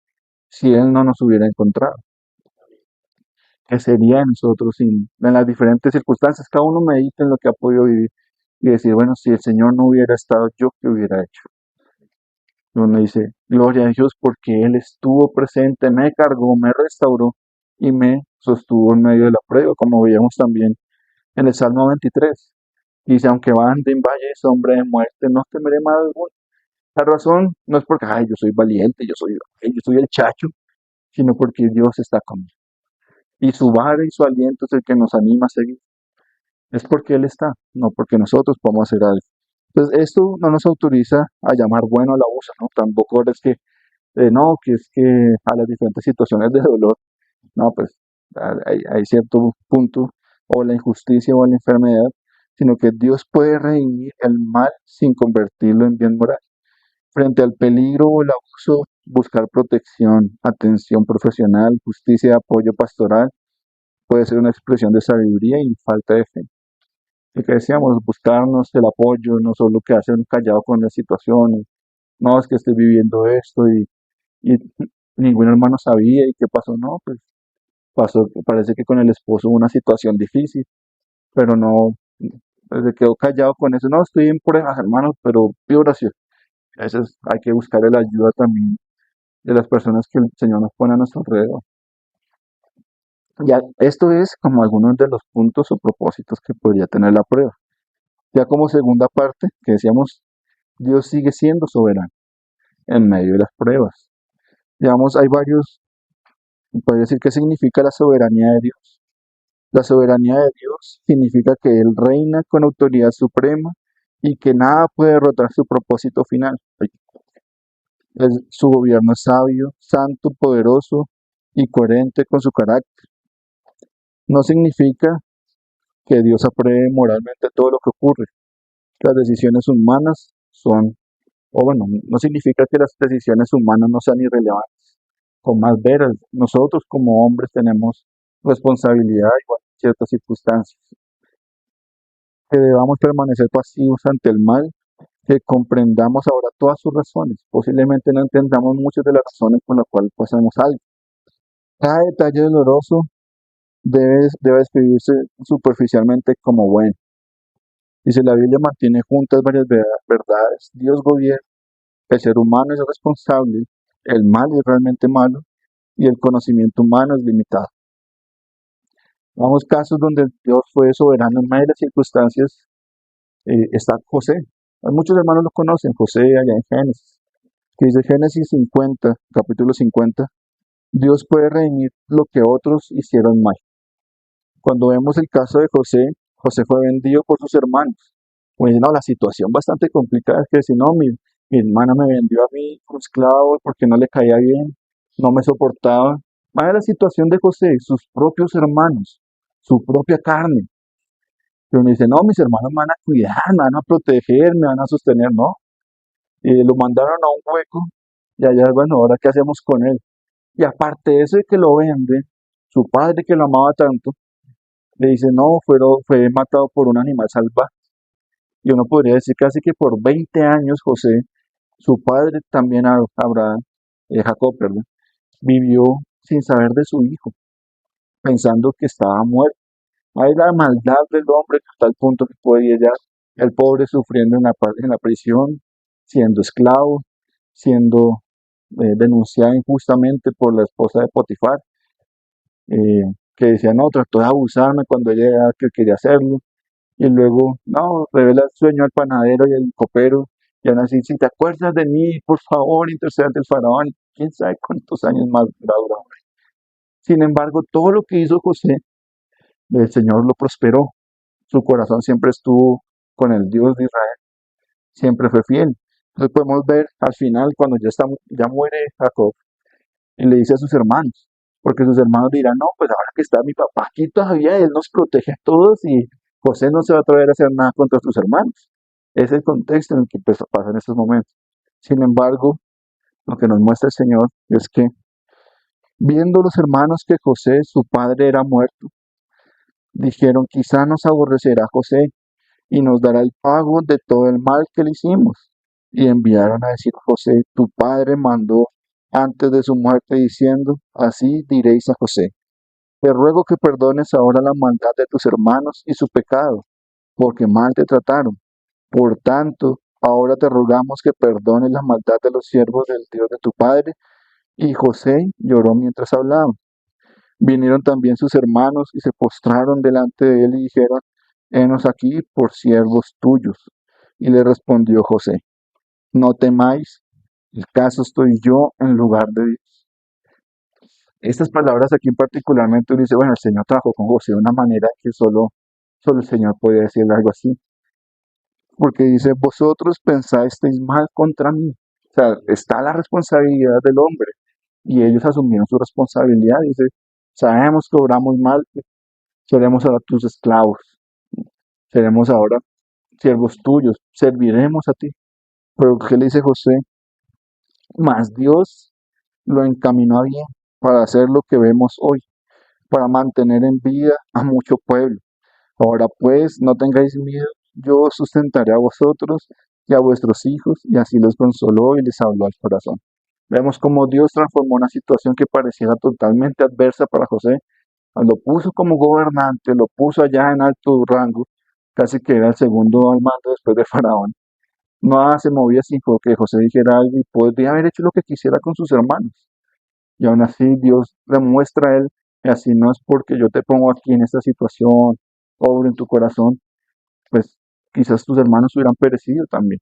si Él no nos hubiera encontrado? ¿Qué sería de nosotros en las diferentes circunstancias? Cada uno medita en lo que ha podido vivir y decir, bueno, si el Señor no hubiera estado, ¿yo qué hubiera hecho? Y uno dice, gloria a Dios porque Él estuvo presente, me cargó, me restauró y me sostuvo en medio de la prueba, como veíamos también en el Salmo 23. Dice, aunque ande en valle de sombra de muerte, no temeré mal alguno. La razón no es porque, ay, yo soy valiente, yo soy el chacho, sino porque Dios está conmigo. Y su vara y su aliento es el que nos anima a seguir. Es porque Él está, no porque nosotros podamos hacer algo. Entonces, esto no nos autoriza a llamar bueno a la voz, ¿no? Tampoco es que, no, que es que a las diferentes situaciones de dolor, no, pues hay cierto punto, o la injusticia o la enfermedad, sino que Dios puede redimir el mal sin convertirlo en bien moral. Frente al peligro o el abuso, buscar protección, atención profesional, justicia y apoyo pastoral puede ser una expresión de sabiduría y falta de fe. Y que decíamos, buscarnos el apoyo, no solo quedarse callado con las situaciones, no es que estoy viviendo esto y ningún hermano sabía y qué pasó, no, pues pasó, parece que con el esposo hubo una situación difícil, pero no, Se quedó callado con eso. No, estoy en pruebas, hermanos, pero pido oración. A veces hay que buscar la ayuda también de las personas que el Señor nos pone a nuestro alrededor. Ya, esto es como algunos de los puntos o propósitos que podría tener la prueba. Ya como segunda parte, que decíamos, Dios sigue siendo soberano en medio de las pruebas. Digamos, hay varios, podría decir qué significa la soberanía de Dios. La soberanía de Dios significa que Él reina con autoridad suprema y que nada puede derrotar su propósito final. Su gobierno es sabio, santo, poderoso y coherente con su carácter. No significa que Dios apruebe moralmente todo lo que ocurre. Las decisiones humanas son, o bueno, no significa que las decisiones humanas no sean irrelevantes. Con más veras, nosotros como hombres tenemos responsabilidad igual en ciertas circunstancias. Que debamos permanecer pasivos ante el mal, que comprendamos ahora todas sus razones. Posiblemente no entendamos muchas de las razones por las cuales pasamos algo. Cada detalle doloroso debe describirse superficialmente como bueno. Y si la Biblia mantiene juntas varias verdades, Dios gobierna, el ser humano es responsable, el mal es realmente malo y el conocimiento humano es limitado. Vamos casos donde Dios fue soberano en medio de las circunstancias. Está José. Muchos hermanos lo conocen, José allá en Génesis. Que dice Génesis 50, capítulo 50, Dios puede redimir lo que otros hicieron mal. Cuando vemos el caso de José, José fue vendido por sus hermanos. Pues no, la situación bastante complicada es que si no, mi hermana me vendió a mí como esclavo porque no le caía bien, no me soportaba. Vaya la situación de José, sus propios hermanos, su propia carne. Pero uno dice, no, mis hermanos me van a cuidar, me van a proteger, me van a sostener, no. Lo mandaron a un hueco y allá, bueno, ahora qué hacemos con él. Y aparte de eso de que lo vende, su padre que lo amaba tanto, le dice, no, fue matado por un animal salvaje. Y uno podría decir casi que por 20 años José, su padre también Abraham, Jacob, perdón, vivió sin saber de su hijo, pensando que estaba muerto. Hay la maldad del hombre hasta el punto que puede llegar el pobre sufriendo en la prisión, siendo esclavo, siendo denunciado injustamente por la esposa de Potifar, que decía, no, trató de abusarme cuando ella era que quería hacerlo, y luego, no, revela el sueño al panadero y al copero, y aún así, si te acuerdas de mí, por favor, intercede ante el faraón, quién sabe cuántos años más durará. Sin embargo, todo lo que hizo José, el Señor lo prosperó, su corazón siempre estuvo con el Dios de Israel, siempre fue fiel. Entonces podemos ver al final, cuando ya muere Jacob, y le dice a sus hermanos, porque sus hermanos dirán, no, pues ahora que está mi papá aquí todavía, él nos protege a todos y José no se va a atrever a hacer nada contra sus hermanos. Es el contexto en el que pasan estos momentos. Sin embargo, lo que nos muestra el Señor es que, viendo los hermanos que José, su padre, era muerto, dijeron, quizá nos aborrecerá José y nos dará el pago de todo el mal que le hicimos. Y enviaron a decir, José, tu padre mandó antes de su muerte diciendo, así diréis a José, te ruego que perdones ahora la maldad de tus hermanos y su pecado, porque mal te trataron. Por tanto, ahora te rogamos que perdones la maldad de los siervos del Dios de tu padre. Y José lloró mientras hablaba. Vinieron también sus hermanos y se postraron delante de él y dijeron, henos aquí por siervos tuyos. Y le respondió José, no temáis, el caso estoy yo en lugar de Dios. Estas palabras aquí particularmente uno dice, bueno, el Señor trabajó con José de una manera que solo el Señor podía decirle algo así. Porque dice, vosotros pensasteis mal contra mí. O sea, está la responsabilidad del hombre y ellos asumieron su responsabilidad. Dice, sabemos que obramos mal, seremos ahora tus esclavos, seremos ahora siervos tuyos, serviremos a ti. Pero ¿qué le dice José? Mas Dios lo encaminó a bien para hacer lo que vemos hoy, para mantener en vida a mucho pueblo. Ahora pues, no tengáis miedo, yo os sustentaré a vosotros y a vuestros hijos, y así los consoló y les habló al corazón. Vemos cómo Dios transformó una situación que pareciera totalmente adversa para José, lo puso como gobernante, lo puso allá en alto rango, casi que era el segundo al mando después de Faraón. No se movía sin que José dijera algo y podría haber hecho lo que quisiera con sus hermanos. Y aún así Dios le muestra a él, y así no es porque yo te pongo aquí en esta situación, obro en tu corazón, pues quizás tus hermanos hubieran perecido también.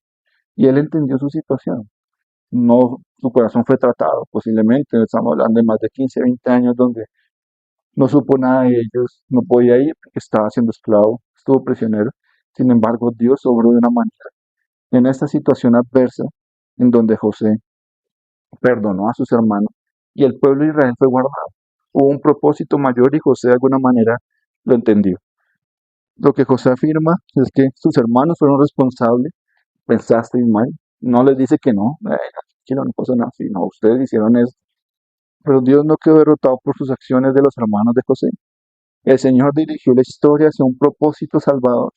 Y él entendió su situación. No, su corazón fue tratado, posiblemente, estamos hablando de más de 15, 20 años donde no supo nada de ellos, no podía ir porque estaba siendo esclavo, estuvo prisionero. Sin embargo, Dios obró de una manera en esta situación adversa en donde José perdonó a sus hermanos y el pueblo de Israel fue guardado. Hubo un propósito mayor y José de alguna manera lo entendió. Lo que José afirma es que sus hermanos fueron responsables, pensaste mal, no les dice que no, que no pasó nada, sino ustedes hicieron eso. Pero Dios no quedó derrotado por sus acciones de los hermanos de José. El Señor dirigió la historia hacia un propósito salvador,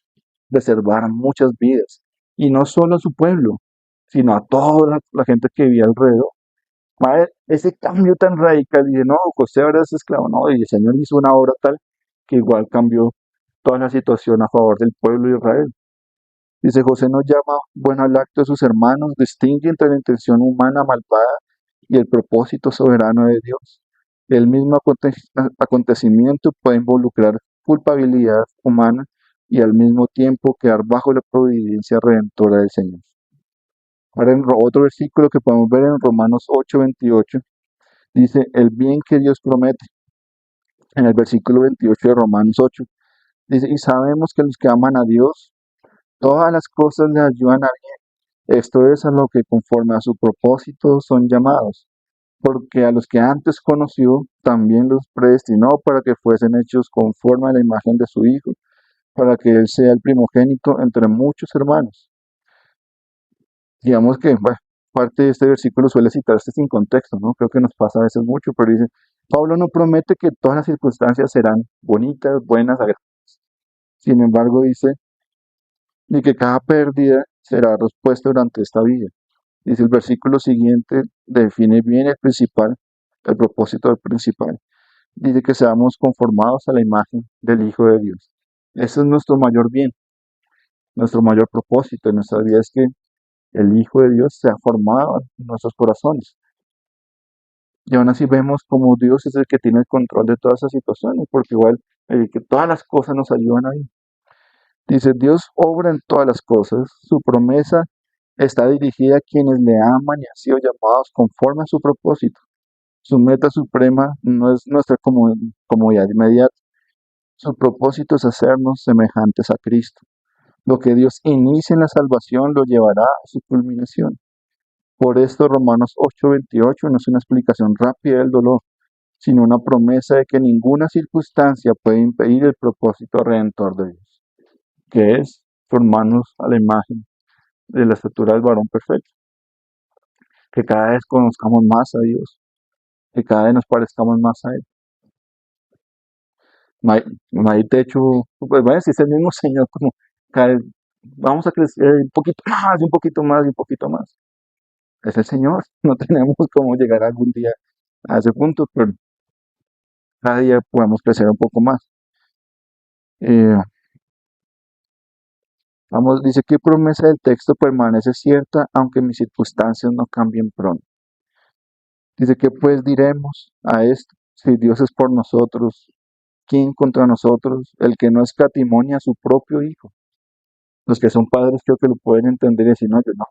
de salvar muchas vidas, y no solo a su pueblo, sino a toda la gente que vivía alrededor. Ese cambio tan radical, y de no, José ahora es esclavo, no, y el Señor hizo una obra tal que igual cambió toda la situación a favor del pueblo de Israel. Dice, José no llama bueno al acto de sus hermanos, distingue entre la intención humana malvada y el propósito soberano de Dios. El mismo acontecimiento puede involucrar culpabilidad humana y al mismo tiempo quedar bajo la providencia redentora del Señor. Ahora en otro versículo que podemos ver en Romanos 8:28, dice, el bien que Dios promete, en el versículo 28 de Romanos 8, dice, y sabemos que los que aman a Dios, todas las cosas le ayudan a bien. Esto es a lo que conforme a su propósito son llamados, porque a los que antes conoció, también los predestinó para que fuesen hechos conforme a la imagen de su Hijo, para que Él sea el primogénito entre muchos hermanos. Digamos que, bueno, parte de este versículo suele citarse sin contexto, ¿no? Creo que nos pasa a veces mucho, pero dice, Pablo no promete que todas las circunstancias serán bonitas, buenas, agradables. Sin embargo, dice, ni que cada pérdida será respuesta durante esta vida. Dice el versículo siguiente, define bien el principal, el propósito del principal. Dice que seamos conformados a la imagen del Hijo de Dios. Ese es nuestro mayor bien, nuestro mayor propósito en nuestra vida es que el Hijo de Dios se ha formado en nuestros corazones. Y aún así vemos como Dios es el que tiene el control de todas esas situaciones, porque igual que todas las cosas nos ayudan ahí. Dice, Dios obra en todas las cosas, su promesa está dirigida a quienes le aman y han sido llamados conforme a su propósito. Su meta suprema no es nuestra comodidad inmediata, su propósito es hacernos semejantes a Cristo. Lo que Dios inicia en la salvación lo llevará a su culminación. Por esto Romanos 8:28 no es una explicación rápida del dolor, sino una promesa de que ninguna circunstancia puede impedir el propósito redentor de Dios, que es formarnos a la imagen de la estatura del varón perfecto. Que cada vez conozcamos más a Dios, que cada vez nos parezcamos más a Él. No hay techo, pues bueno, si es el mismo Señor, como cada vez vamos a crecer un poquito más, y un poquito más, y un poquito más. Es el Señor, no tenemos cómo llegar algún día a ese punto, pero cada día podemos crecer un poco más. Eh, Vamos, dice que promesa del texto permanece cierta, aunque mis circunstancias no cambien pronto. Dice que pues diremos a esto, si Dios es por nosotros, ¿quién contra nosotros? El que no escatimonia a su propio Hijo. Los que son padres creo que lo pueden entender y decir, no, yo no,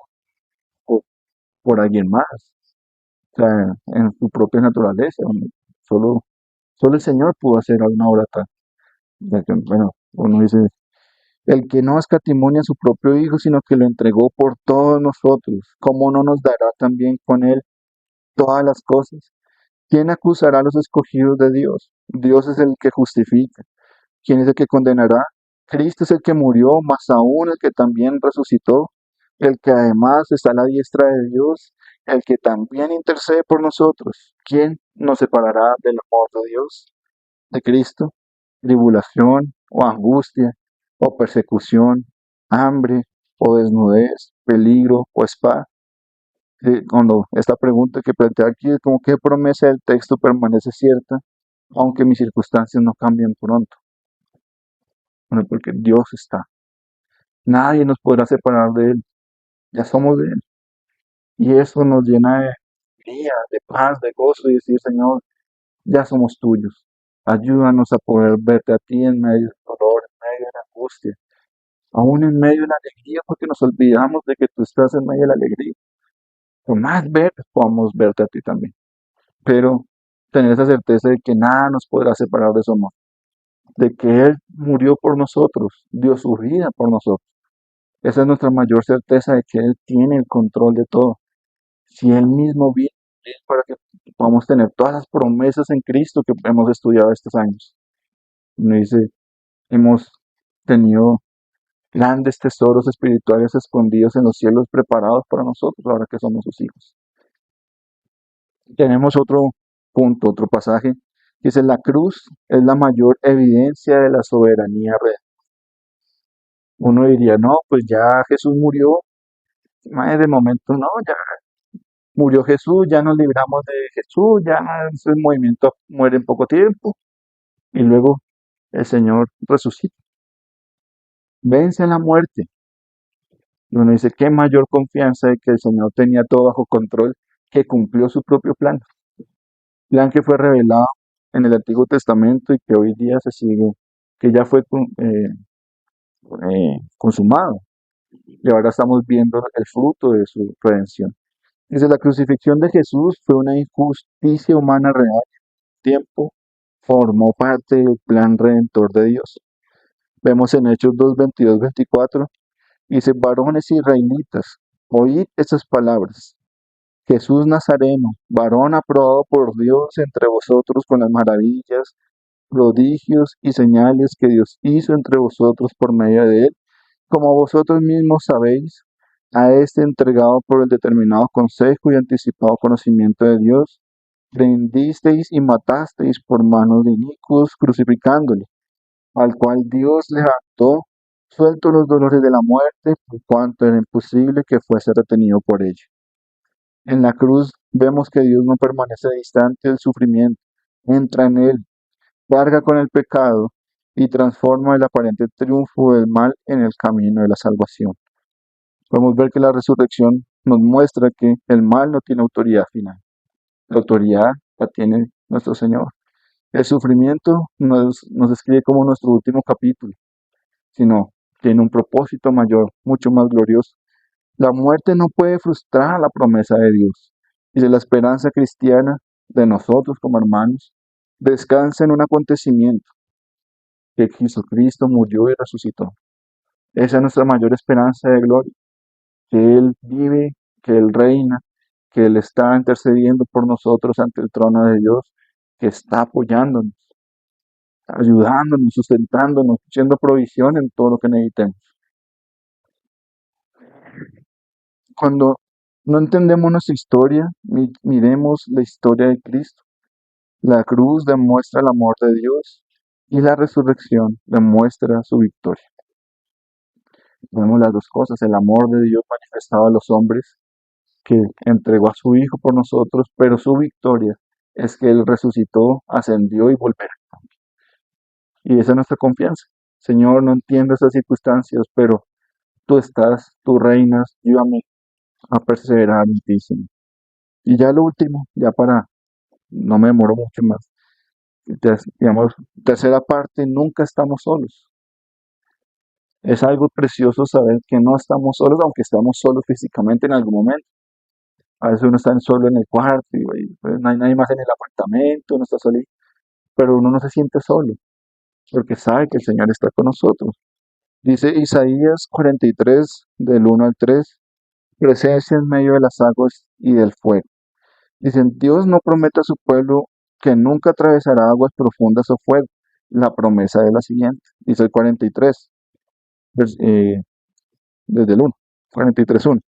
por, por alguien más. O sea, en su propia naturaleza. Solo, solo el Señor pudo hacer una obra tal. Bueno, uno dice, el que no escatimonia a su propio Hijo, sino que lo entregó por todos nosotros, ¿cómo no nos dará también con Él todas las cosas? ¿Quién acusará a los escogidos de Dios? Dios es el que justifica. ¿Quién es el que condenará? Cristo es el que murió, más aún el que también resucitó, el que además está a la diestra de Dios, el que también intercede por nosotros. ¿Quién nos separará del amor de Dios, de Cristo? Tribulación o angustia o persecución, hambre o desnudez, peligro o espada. Cuando esta pregunta que plantea aquí es como qué promesa del texto permanece cierta, aunque mis circunstancias no cambien pronto. Bueno, porque Dios está. Nadie nos podrá separar de Él. Ya somos de Él. Y eso nos llena de alegría, de paz, de gozo y decir, Señor, ya somos tuyos. Ayúdanos a poder verte a ti en medio del dolor, en medio de la angustia, aún en medio de la alegría, porque nos olvidamos de que tú estás en medio de la alegría. Por más ver, podamos verte a ti también. Pero tener esa certeza de que nada nos podrá separar de su amor, de que Él murió por nosotros, dio su vida por nosotros. Esa es nuestra mayor certeza de que Él tiene el control de todo. Si Él mismo vino es para que podamos tener todas las promesas en Cristo que hemos estudiado estos años. Uno dice, hemos tenido grandes tesoros espirituales escondidos en los cielos preparados para nosotros ahora que somos sus hijos. Tenemos otro punto, otro pasaje, que dice, la cruz es la mayor evidencia de la soberanía real. Uno diría, no, pues ya Jesús murió, de momento no, ya murió Jesús, ya nos libramos de Jesús, ya ese movimiento muere en poco tiempo y luego el Señor resucita, vence la muerte. Y uno dice, qué mayor confianza de que el Señor tenía todo bajo control, que cumplió su propio plan que fue revelado en el Antiguo Testamento y que hoy día se sigue, que ya fue consumado. Y ahora estamos viendo el fruto de su redención. Dice, la crucifixión de Jesús fue una injusticia humana real. Tiempo formó parte del plan redentor de Dios. Vemos en Hechos 2, 22, 24, dice, varones israelitas, oíd estas palabras. Jesús Nazareno, varón aprobado por Dios entre vosotros con las maravillas, prodigios y señales que Dios hizo entre vosotros por medio de él, como vosotros mismos sabéis, a este entregado por el determinado consejo y anticipado conocimiento de Dios, prendisteis y matasteis por manos de inicuos, crucificándole, al cual Dios levantó, suelto los dolores de la muerte, por cuanto era imposible que fuese retenido por ella. En la cruz vemos que Dios no permanece distante del sufrimiento, entra en él, carga con el pecado y transforma el aparente triunfo del mal en el camino de la salvación. Podemos ver que la resurrección nos muestra que el mal no tiene autoridad final. La autoridad la tiene nuestro Señor. El sufrimiento nos describe como nuestro último capítulo, sino tiene un propósito mayor, mucho más glorioso. La muerte no puede frustrar la promesa de Dios. Y de la esperanza cristiana de nosotros como hermanos, descansa en un acontecimiento, que Jesucristo murió y resucitó. Esa es nuestra mayor esperanza de gloria, que Él vive, que Él reina, que Él está intercediendo por nosotros ante el trono de Dios, que está apoyándonos, ayudándonos, sustentándonos, haciendo provisión en todo lo que necesitemos. Cuando no entendemos nuestra historia, miremos la historia de Cristo. La cruz demuestra el amor de Dios y la resurrección demuestra su victoria. Vemos las dos cosas, el amor de Dios manifestado a los hombres, que entregó a su Hijo por nosotros, pero su victoria es que Él resucitó, ascendió y volverá. Y esa es nuestra confianza. Señor, no entiendo esas circunstancias, pero tú estás, tú reinas, ayúdame a perseverar en ti, Señor. Y ya lo último, ya para, no me demoro mucho más, digamos, tercera parte, nunca estamos solos. Es algo precioso saber que no estamos solos, aunque estamos solos físicamente en algún momento. A veces uno está solo en el cuarto y pues, no hay nadie más en el apartamento, uno está solo, pero uno no se siente solo, porque sabe que el Señor está con nosotros. Dice Isaías 43, del 1 al 3, presencia en medio de las aguas y del fuego. Dicen, Dios no promete a su pueblo que nunca atravesará aguas profundas o fuego. La promesa es la siguiente, dice el 43, desde el 1, 43:1.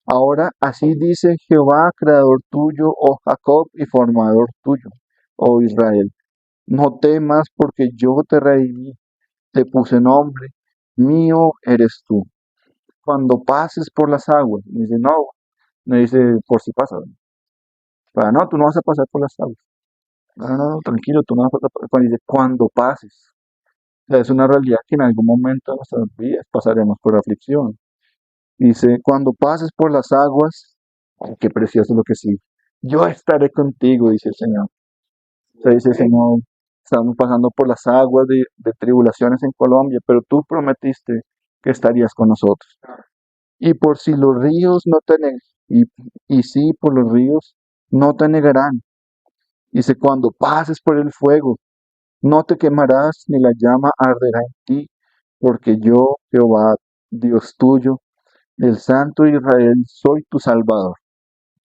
Ahora así dice Jehová, creador tuyo, oh Jacob, y formador tuyo, oh Israel. No temas porque yo te redimí, te puse nombre, mío eres tú. Cuando pases por las aguas, me dice, no, me dice, por si pasas. Para, no, tú no vas a pasar por las aguas. No, no, no, tranquilo, tú no vas a pasar. Dice, cuando pases. sea, es una realidad que en algún momento de nuestras vidas pasaremos por aflicción. Dice, cuando pases por las aguas, ay, qué precioso lo que sí. Yo estaré contigo, dice el Señor. O sea, dice el Señor, estamos pasando por las aguas de tribulaciones en Colombia, pero tú prometiste que estarías con nosotros. Y por si los ríos no te ne- y sí, por los ríos no te negarán. Dice, cuando pases por el fuego, no te quemarás ni la llama arderá en ti, porque yo, Jehová, Dios tuyo, el Santo de Israel, soy tu Salvador.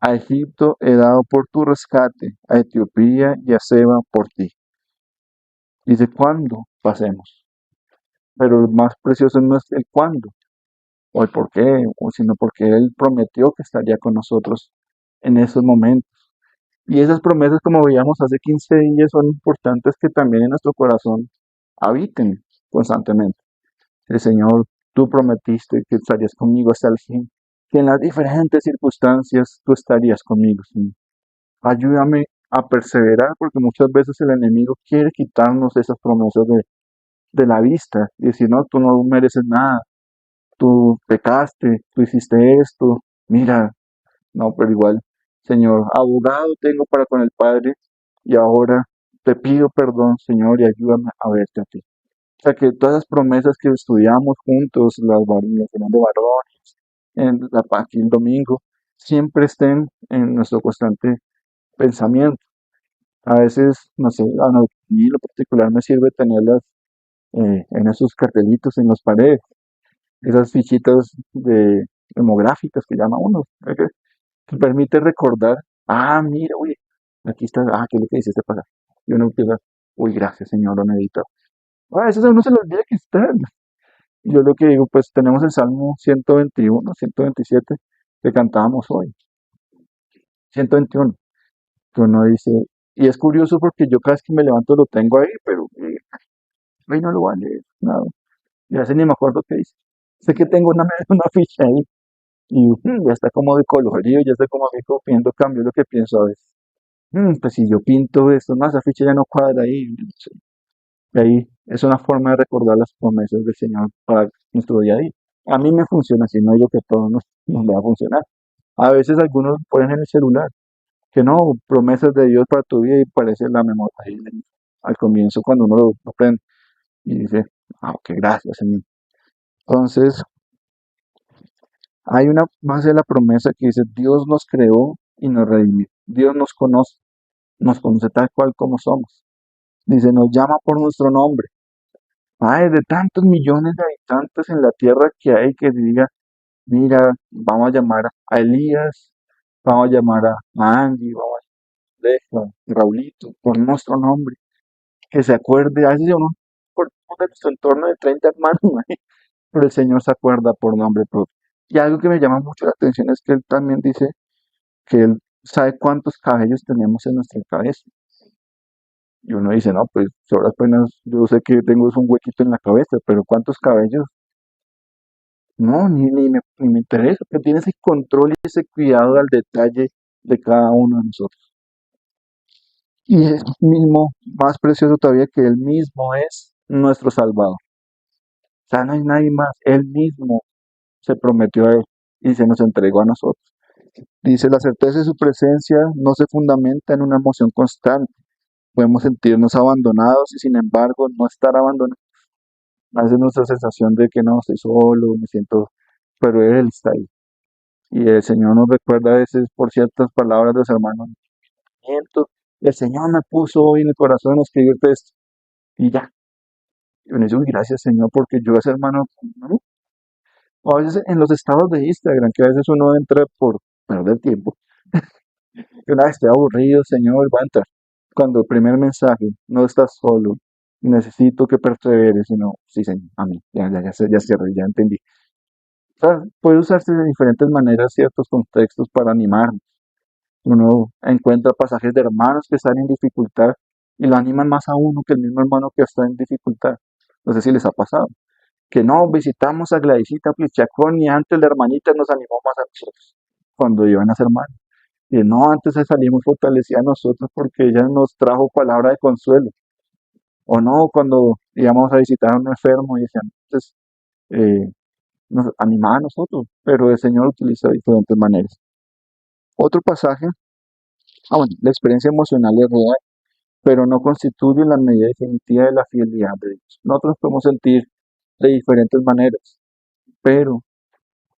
A Egipto he dado por tu rescate, a Etiopía y a Seba por ti. Dice, ¿cuándo pasemos? Pero lo más precioso no es el cuándo o el por qué, sino porque Él prometió que estaría con nosotros en esos momentos. Y esas promesas, como veíamos hace 15 días, son importantes que también en nuestro corazón habiten constantemente. El Señor, tú prometiste que estarías conmigo hasta el fin, que en las diferentes circunstancias tú estarías conmigo, Señor. Ayúdame a perseverar porque muchas veces el enemigo quiere quitarnos esas promesas de la vista y decir, no, tú no mereces nada, tú pecaste, tú hiciste esto, mira, no, pero igual, Señor, abogado tengo para con el Padre y ahora te pido perdón, Señor, y ayúdame a verte a ti. O sea, que todas las promesas que estudiamos juntos, las de varones, aquí el domingo, siempre estén en nuestro constante pensamiento. A veces, no sé, a mí en lo particular me sirve tenerlas en esos cartelitos en las paredes, esas fichitas de demográficas que llama uno, que permite recordar, ah, mira, uy, aquí está, ah, ¿qué es lo que dice este pasaje? Y uno empieza, uy, gracias, Señor, lo necesito. A veces a uno se le olvida que están. Y yo lo que digo, pues tenemos el Salmo 121, 127 que cantábamos hoy, 121, que uno dice, y es curioso porque yo cada vez que me levanto lo tengo ahí, pero hoy no lo vale, nada, ya sé ni me acuerdo qué dice. Sé que tengo una ficha ahí y ya está como de colorido, ya está como amigo pidiendo cambio lo que pienso a veces. Pues si yo pinto esto, más esa ficha ya no cuadra ahí. Sí. Y ahí es una forma de recordar las promesas del Señor para nuestro día a día. A mí me funciona así, no digo que a todos nos va a funcionar. A veces algunos ponen en el celular que no, promesas de Dios para tu vida y parece la memoria ahí al comienzo cuando uno lo prende y dice, ah, ok, gracias, Señor. Entonces, hay una base de la promesa que dice, Dios nos creó y nos redimió. Dios nos conoce tal cual como somos. Dice, nos llama por nuestro nombre. Ay, de tantos millones de habitantes en la tierra que hay que diga, mira, vamos a llamar a Elías, vamos a llamar a Angie, vamos a llamar a Raulito, por nuestro nombre. Que se acuerde, a veces uno por nuestro entorno de 30 hermanos, pero el Señor se acuerda por nombre propio. Y algo que me llama mucho la atención es que Él también dice que Él sabe cuántos cabellos tenemos en nuestra cabeza. Y uno dice, no, pues ahora apenas yo sé que tengo un huequito en la cabeza, pero ¿cuántos cabellos? No, ni me interesa, pero tiene ese control y ese cuidado al detalle de cada uno de nosotros. Y es mismo, más precioso todavía que Él mismo es nuestro Salvador. O sea, no hay nadie más, Él mismo se prometió a Él y se nos entregó a nosotros. Dice, la certeza de su presencia no se fundamenta en una emoción constante. Podemos sentirnos abandonados y sin embargo no estar abandonados. A veces nuestra sensación de que no, estoy solo, me siento, pero Él está ahí. Y el Señor nos recuerda a veces por ciertas palabras de los hermanos. Miento, el Señor me puso hoy en el corazón a escribirte esto. Y ya. Y uno dice, uy, gracias Señor, porque yo ese hermano, ¿no? O a veces en los estados de Instagram, que a veces uno entra por perder tiempo. Y una vez estoy aburrido, Señor, va a entrar. Cuando el primer mensaje, no estás solo, necesito que perseveres, sino, sí Señor, a mí, ya cierro, ya entendí. O sea, puede usarse de diferentes maneras ciertos contextos para animarnos. Uno encuentra pasajes de hermanos que están en dificultad y lo animan más a uno que el mismo hermano que está en dificultad. No sé si les ha pasado. Que no, visitamos a Gladysita Plichacón y antes la hermanita nos animó más a nosotros cuando iban a ser hermanos. Y no, antes salimos fortalecidas a nosotros porque ella nos trajo palabra de consuelo. O no, cuando íbamos a visitar a un enfermo y decían, entonces, nos animaba a nosotros, pero el Señor utiliza diferentes maneras. Otro pasaje, bueno, la experiencia emocional es real, pero no constituye la medida definitiva de la fidelidad de Dios. Nosotros podemos sentir de diferentes maneras, pero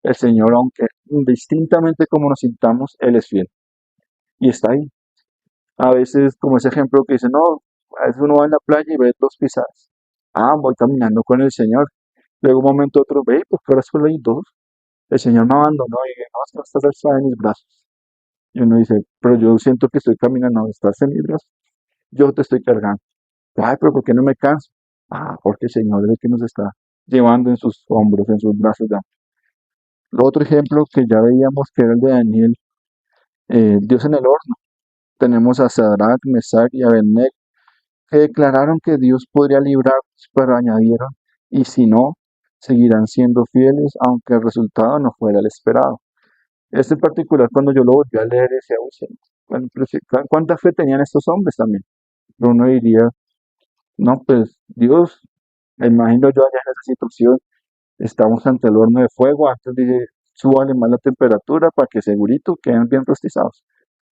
el Señor, aunque indistintamente como nos sintamos, Él es fiel y está ahí. A veces, como ese ejemplo que dice, no, a veces uno va en la playa y ve dos pisadas. Ah, voy caminando con el Señor. Luego un momento otro, ve, pues que ahora solo hay dos. El Señor me abandonó y no, es que no estás alzada en mis brazos. Y uno dice, pero yo siento que estoy caminando, no estás en mis brazos. Yo te estoy cargando. Ay, pero ¿por qué no me canso? Ah, porque el Señor es el que nos está llevando en sus hombros, en sus brazos. Ya. Otro ejemplo que ya veíamos que era el de Daniel, Dios en el horno. Tenemos a Sadrach, Mesach y Abednego, que declararon que Dios podría librarlos, pero añadieron, y si no, seguirán siendo fieles, aunque el resultado no fuera el esperado. Este en particular, cuando yo lo volví a leer, decía, uy, Señor, pero ¿cuánta fe tenían estos hombres también? Pero uno diría, no, pues Dios, me imagino yo allá en esa situación, estamos ante el horno de fuego, antes dice, súbale más la temperatura para que segurito queden bien rostizados.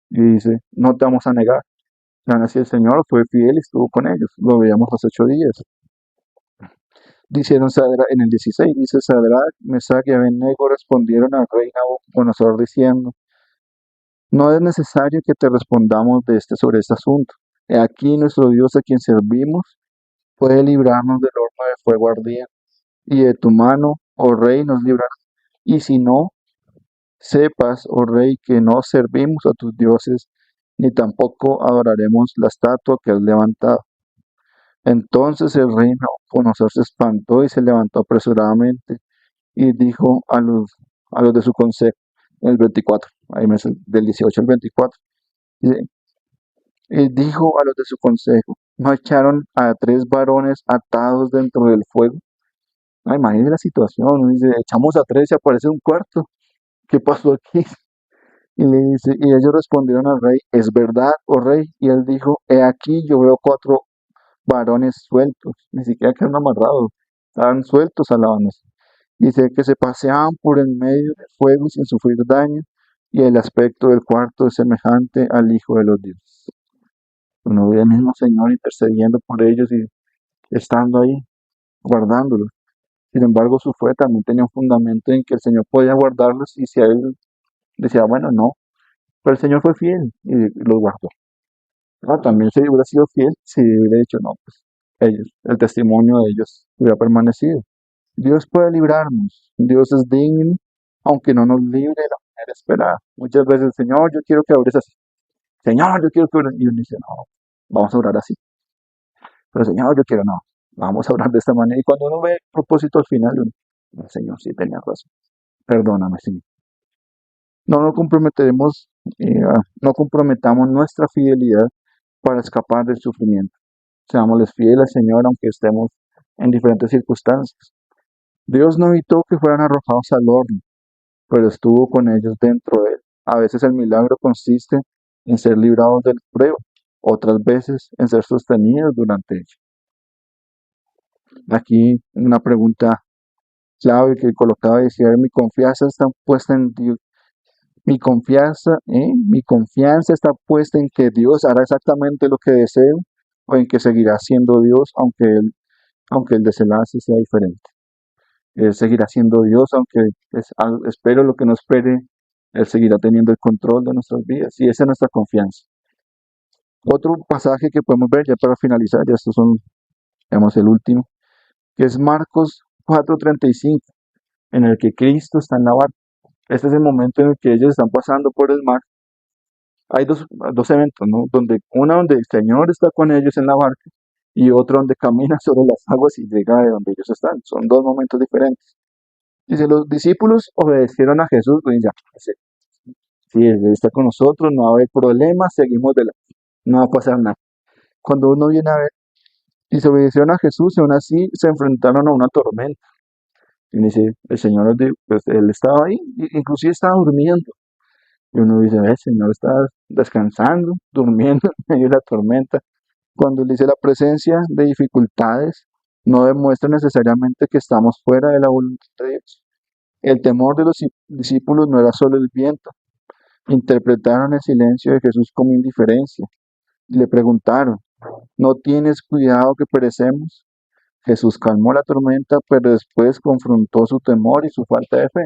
Y dice, no te vamos a negar. Y aún así el Señor fue fiel y estuvo con ellos. Lo veíamos los 8 días. Dijeron en el 16, dice Sadrach, Mesach y Abednego respondieron al rey Nabucodonosor diciendo, no es necesario que te respondamos sobre este asunto. He aquí nuestro Dios a quien servimos puede librarnos del horno de fuego ardiente, y de tu mano, oh rey, nos librará. Y si no, sepas, oh rey, que no servimos a tus dioses, ni tampoco adoraremos la estatua que has levantado. Entonces el rey Nabucodonosor se espantó y se levantó apresuradamente y dijo a los de su consejo, en el 24, ahí del 18 al 24, dice, y dijo a los de su consejo, ¿no echaron a 3 varones atados dentro del fuego? Ah, imagínense la situación, uno dice, echamos a 3 y aparece un cuarto, ¿qué pasó aquí? Y le dice, y ellos respondieron al rey, es verdad, oh rey, y él dijo, he aquí yo veo 4 varones sueltos, ni siquiera quedaron amarrados, estaban sueltos alabándose. Dice que se paseaban por el medio del fuego sin sufrir daño, y el aspecto del cuarto es semejante al Hijo de los Dioses. Uno ve al mismo Señor intercediendo por ellos y estando ahí, guardándolos. Sin embargo, su fe también tenía un fundamento en que el Señor podía guardarlos y si a él decía, bueno, no, pero el Señor fue fiel y los guardó. Ah, también si hubiera sido fiel, si hubiera dicho, no, pues ellos, el testimonio de ellos hubiera permanecido. Dios puede librarnos, Dios es digno, aunque no nos libre de la manera esperada. Muchas veces, Señor, yo quiero que ores así. Señor, yo quiero que ores. Y uno dice, no, vamos a orar así. Pero Señor, yo quiero, no, vamos a orar de esta manera. Y cuando uno ve el propósito al final, uno, "No, Señor, sí tenía razón. Perdóname, Señor. No nos comprometeremos, no comprometamos nuestra fidelidad para escapar del sufrimiento. Seámosles fieles al Señor aunque estemos en diferentes circunstancias. Dios no evitó que fueran arrojados al horno, pero estuvo con ellos dentro de él. A veces el milagro consiste en ser librados del prueba, otras veces en ser sostenidos durante ella. Aquí una pregunta clave que colocaba decía, mi confianza está puesta en Dios. Mi confianza está puesta en que Dios hará exactamente lo que deseo o en que seguirá siendo Dios aunque el desenlace sea diferente. Él seguirá siendo Dios aunque espero lo que no espere, Él seguirá teniendo el control de nuestras vidas y esa es nuestra confianza. Otro pasaje que podemos ver ya para finalizar, ya estos son, digamos, el último, que es Marcos 4:35, en el que Cristo está en la barca. Este es el momento en el que ellos están pasando por el mar. Hay dos eventos, ¿no? Donde el Señor está con ellos en la barca y otro donde camina sobre las aguas y llega de donde ellos están. Son dos momentos diferentes. Dice, los discípulos obedecieron a Jesús, pues ya, si Él está con nosotros, no va a haber problemas, seguimos no va a pasar nada. Cuando uno viene a ver, dice, obedecieron a Jesús y aún así se enfrentaron a una tormenta. Y dice, el Señor, pues Él estaba ahí, inclusive estaba durmiendo. Y uno dice, el Señor está descansando, durmiendo en medio de la tormenta. Cuando Él dice la presencia de dificultades, no demuestra necesariamente que estamos fuera de la voluntad de Dios. El temor de los discípulos no era solo el viento. Interpretaron el silencio de Jesús como indiferencia. Le preguntaron, ¿no tienes cuidado que perecemos? Jesús calmó la tormenta, pero después confrontó su temor y su falta de fe.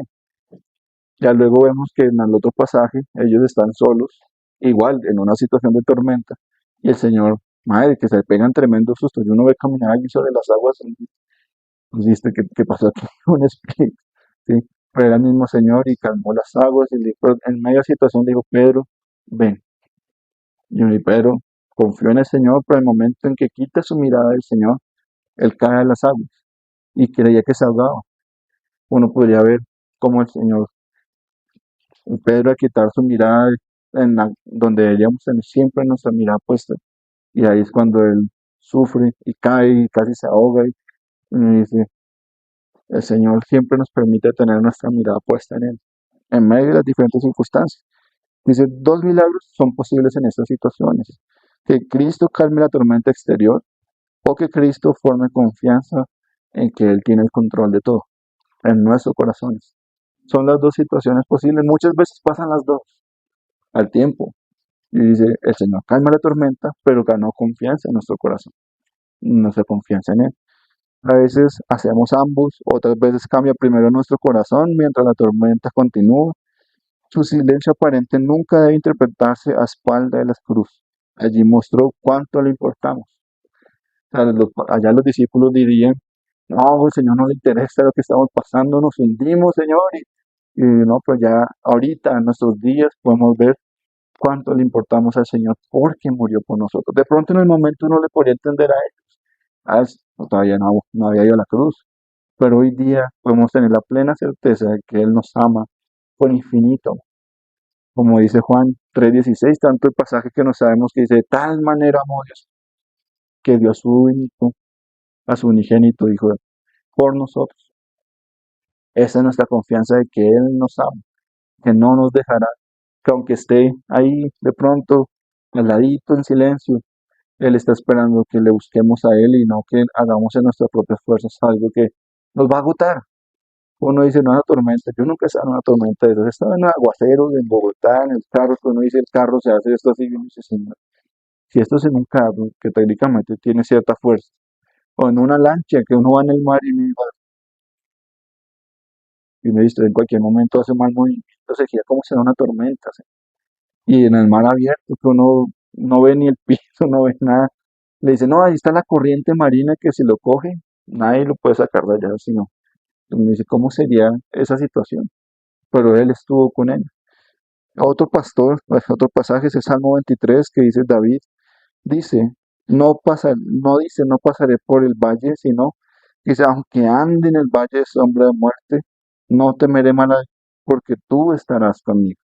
Ya luego vemos que en el otro pasaje ellos están solos, igual en una situación de tormenta, y el Señor, madre, que se pegan tremendos sustos, y uno ve caminar allí sobre las aguas, y pues, ¿viste qué pasó aquí? Un espíritu, ¿sí? Pero era el mismo Señor y calmó las aguas, y en medio de la situación dijo, Pedro, ven. Y Pedro confió en el Señor, pero el momento en que quita su mirada del Señor, él cae en las aguas y creía que se ahogaba. Uno podría ver cómo el Señor, Pedro, al quitar su mirada donde deberíamos tener siempre nuestra mirada puesta, y ahí es cuando él sufre y cae y casi se ahoga. Y dice, el Señor siempre nos permite tener nuestra mirada puesta en Él, en medio de las diferentes circunstancias. Dice, dos milagros son posibles en estas situaciones. Que Cristo calme la tormenta exterior o que Cristo forme confianza en que Él tiene el control de todo, en nuestros corazones. Son las dos situaciones posibles. Muchas veces pasan las dos al tiempo. Y dice, el Señor calma la tormenta, pero ganó confianza en nuestro corazón, nuestra confianza en Él. A veces hacemos ambos, otras veces cambia primero nuestro corazón mientras la tormenta continúa. Su silencio aparente nunca debe interpretarse a espalda de la cruz. Allí mostró cuánto le importamos. O sea, allá los discípulos dirían, no, el Señor no le interesa lo que estamos pasando, nos hundimos, Señor. Y no, pues ya ahorita, en nuestros días, podemos ver cuánto le importamos al Señor porque murió por nosotros. De pronto en el momento uno le podría entender a ellos. Todavía no había ido a la cruz. Pero hoy día podemos tener la plena certeza de que Él nos ama por infinito. Como dice Juan 3:16, tanto el pasaje que no sabemos que dice, de tal manera amó Dios, que dio a su unigénito Hijo por nosotros. Esa es nuestra confianza de que Él nos ama, que no nos dejará, que aunque esté ahí de pronto, al ladito, en silencio, Él está esperando que le busquemos a Él y no que hagamos en nuestras propias fuerzas algo que nos va a agotar. Uno dice, no, una tormenta, yo nunca he estado en una tormenta de esas, he estado en aguaceros en Bogotá, en el carro, que uno dice, el carro se hace esto así, y uno dice, señor, si esto es en un carro que técnicamente tiene cierta fuerza, o en una lancha que uno va en el mar y uno dice, en cualquier momento hace mal movimiento, se gira como si era una tormenta, ¿sí? Y en el mar abierto, que uno no ve ni el piso, no ve nada, le dice, no, ahí está la corriente marina que si lo coge, nadie lo puede sacar de allá, sino, uno dice, ¿cómo sería esa situación? Pero él estuvo con él. Otro pasaje es el Salmo 23 que dice David, dice, no dice, no pasaré por el valle, sino, dice, aunque ande en el valle de sombra de muerte, no temeré mal porque tú estarás conmigo.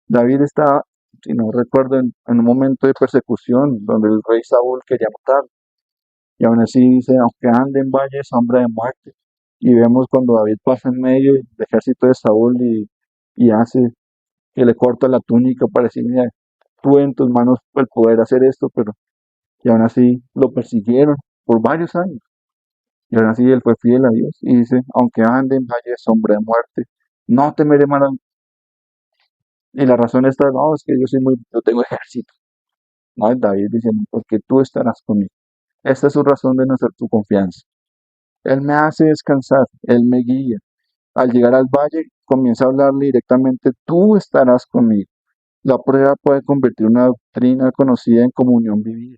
David estaba, si no recuerdo, en un momento de persecución donde el rey Saúl quería matarlo. Y aún así dice, aunque ande en valle de sombra de muerte. Y vemos cuando David pasa en medio del ejército de Saúl y hace que le corta la túnica para decir, mira, tú en tus manos el poder hacer esto, pero y aún así lo persiguieron por varios años. Y aún así él fue fiel a Dios y dice, aunque ande en valle de sombra de muerte, no temeré mal. Y la razón está, no, es que yo tengo ejército. No, es David diciendo, porque tú estarás conmigo. Esta es su razón de no ser tu confianza. Él me hace descansar, Él me guía. Al llegar al valle, comienza a hablarle directamente, tú estarás conmigo. La prueba puede convertir una doctrina conocida en comunión vivida.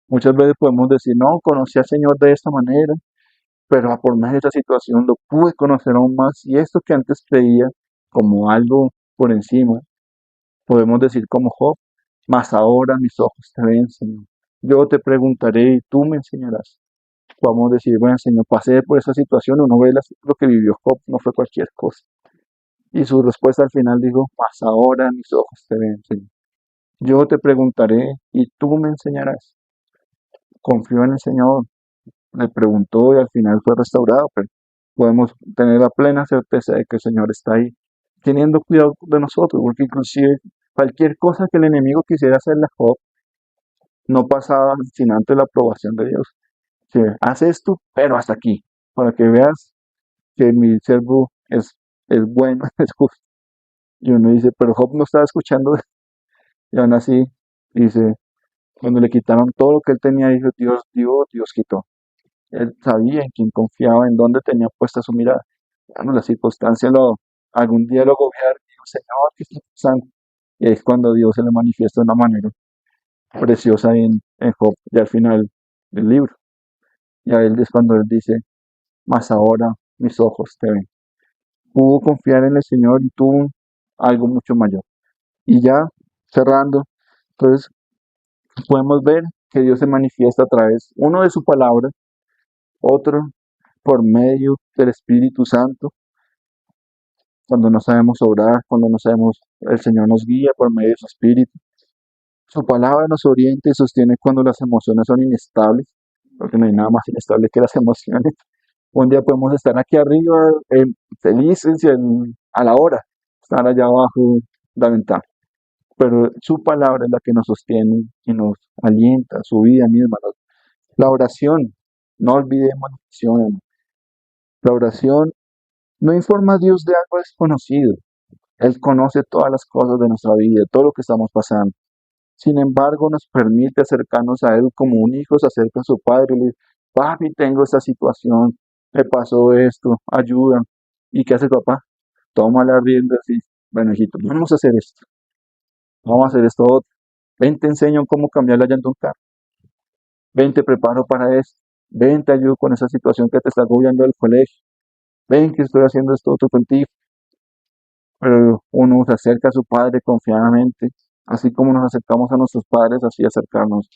Muchas veces podemos decir, no, conocí al Señor de esta manera, pero por medio de esta situación lo pude conocer aún más y esto que antes creía como algo por encima, podemos decir como Job, mas ahora mis ojos te ven, Señor. Yo te preguntaré y tú me enseñarás. Podemos decir, bueno, Señor, pasé por esa situación, uno ve lo que vivió Job, no fue cualquier cosa. Y su respuesta al final dijo, mas ahora mis ojos te ven, Señor. Yo te preguntaré y tú me enseñarás. Confió en el Señor, le preguntó y al final fue restaurado, pero podemos tener la plena certeza de que el Señor está ahí, teniendo cuidado de nosotros, porque inclusive cualquier cosa que el enemigo quisiera hacerle a Job no pasaba sin antes la aprobación de Dios. haz esto, pero hasta aquí, para que veas que mi siervo es bueno, es justo. Y uno dice, pero Job no estaba escuchando, y aún así, dice, cuando le quitaron todo lo que él tenía, dijo, Dios dio, Dios quitó. Él sabía en quién confiaba, en dónde tenía puesta su mirada. Bueno, las circunstancias algún día lo gobiernan y digo, Señor, ¿qué está pasando? Y es cuando Dios se le manifiesta de una manera preciosa en Job, y al final del libro. Y a él es cuando él dice, mas ahora mis ojos te ven. Pudo confiar en el Señor y tuvo algo mucho mayor. Y ya cerrando, entonces podemos ver que Dios se manifiesta a través, uno de su palabra, otro por medio del Espíritu Santo, cuando no sabemos orar, cuando no sabemos, el Señor nos guía por medio de su Espíritu. Su palabra nos orienta y sostiene cuando las emociones son inestables, porque no hay nada más inestable que las emociones. Un día podemos estar aquí arriba felices y a la hora estar allá abajo la ventana. Pero su palabra es la que nos sostiene y nos alienta, su vida misma. La oración, no olvidemos la oración. La oración no informa a Dios de algo desconocido. Él conoce todas las cosas de nuestra vida, todo lo que estamos pasando. Sin embargo, nos permite acercarnos a Él como un hijo se acerca a su padre y le dice, papi, tengo esta situación, me pasó esto, ayuda. ¿Y qué hace el papá? Toma la rienda así, bueno, hijito, vamos a hacer esto, vamos a hacer esto otro. Ven, te enseño cómo cambiar la llanta de un carro. Ven, te preparo para esto. Ven, te ayudo con esa situación que te está agobiando del colegio. Ven, que estoy haciendo esto otro contigo. Pero uno se acerca a su padre confiadamente, así como nos acercamos a nuestros padres, así acercarnos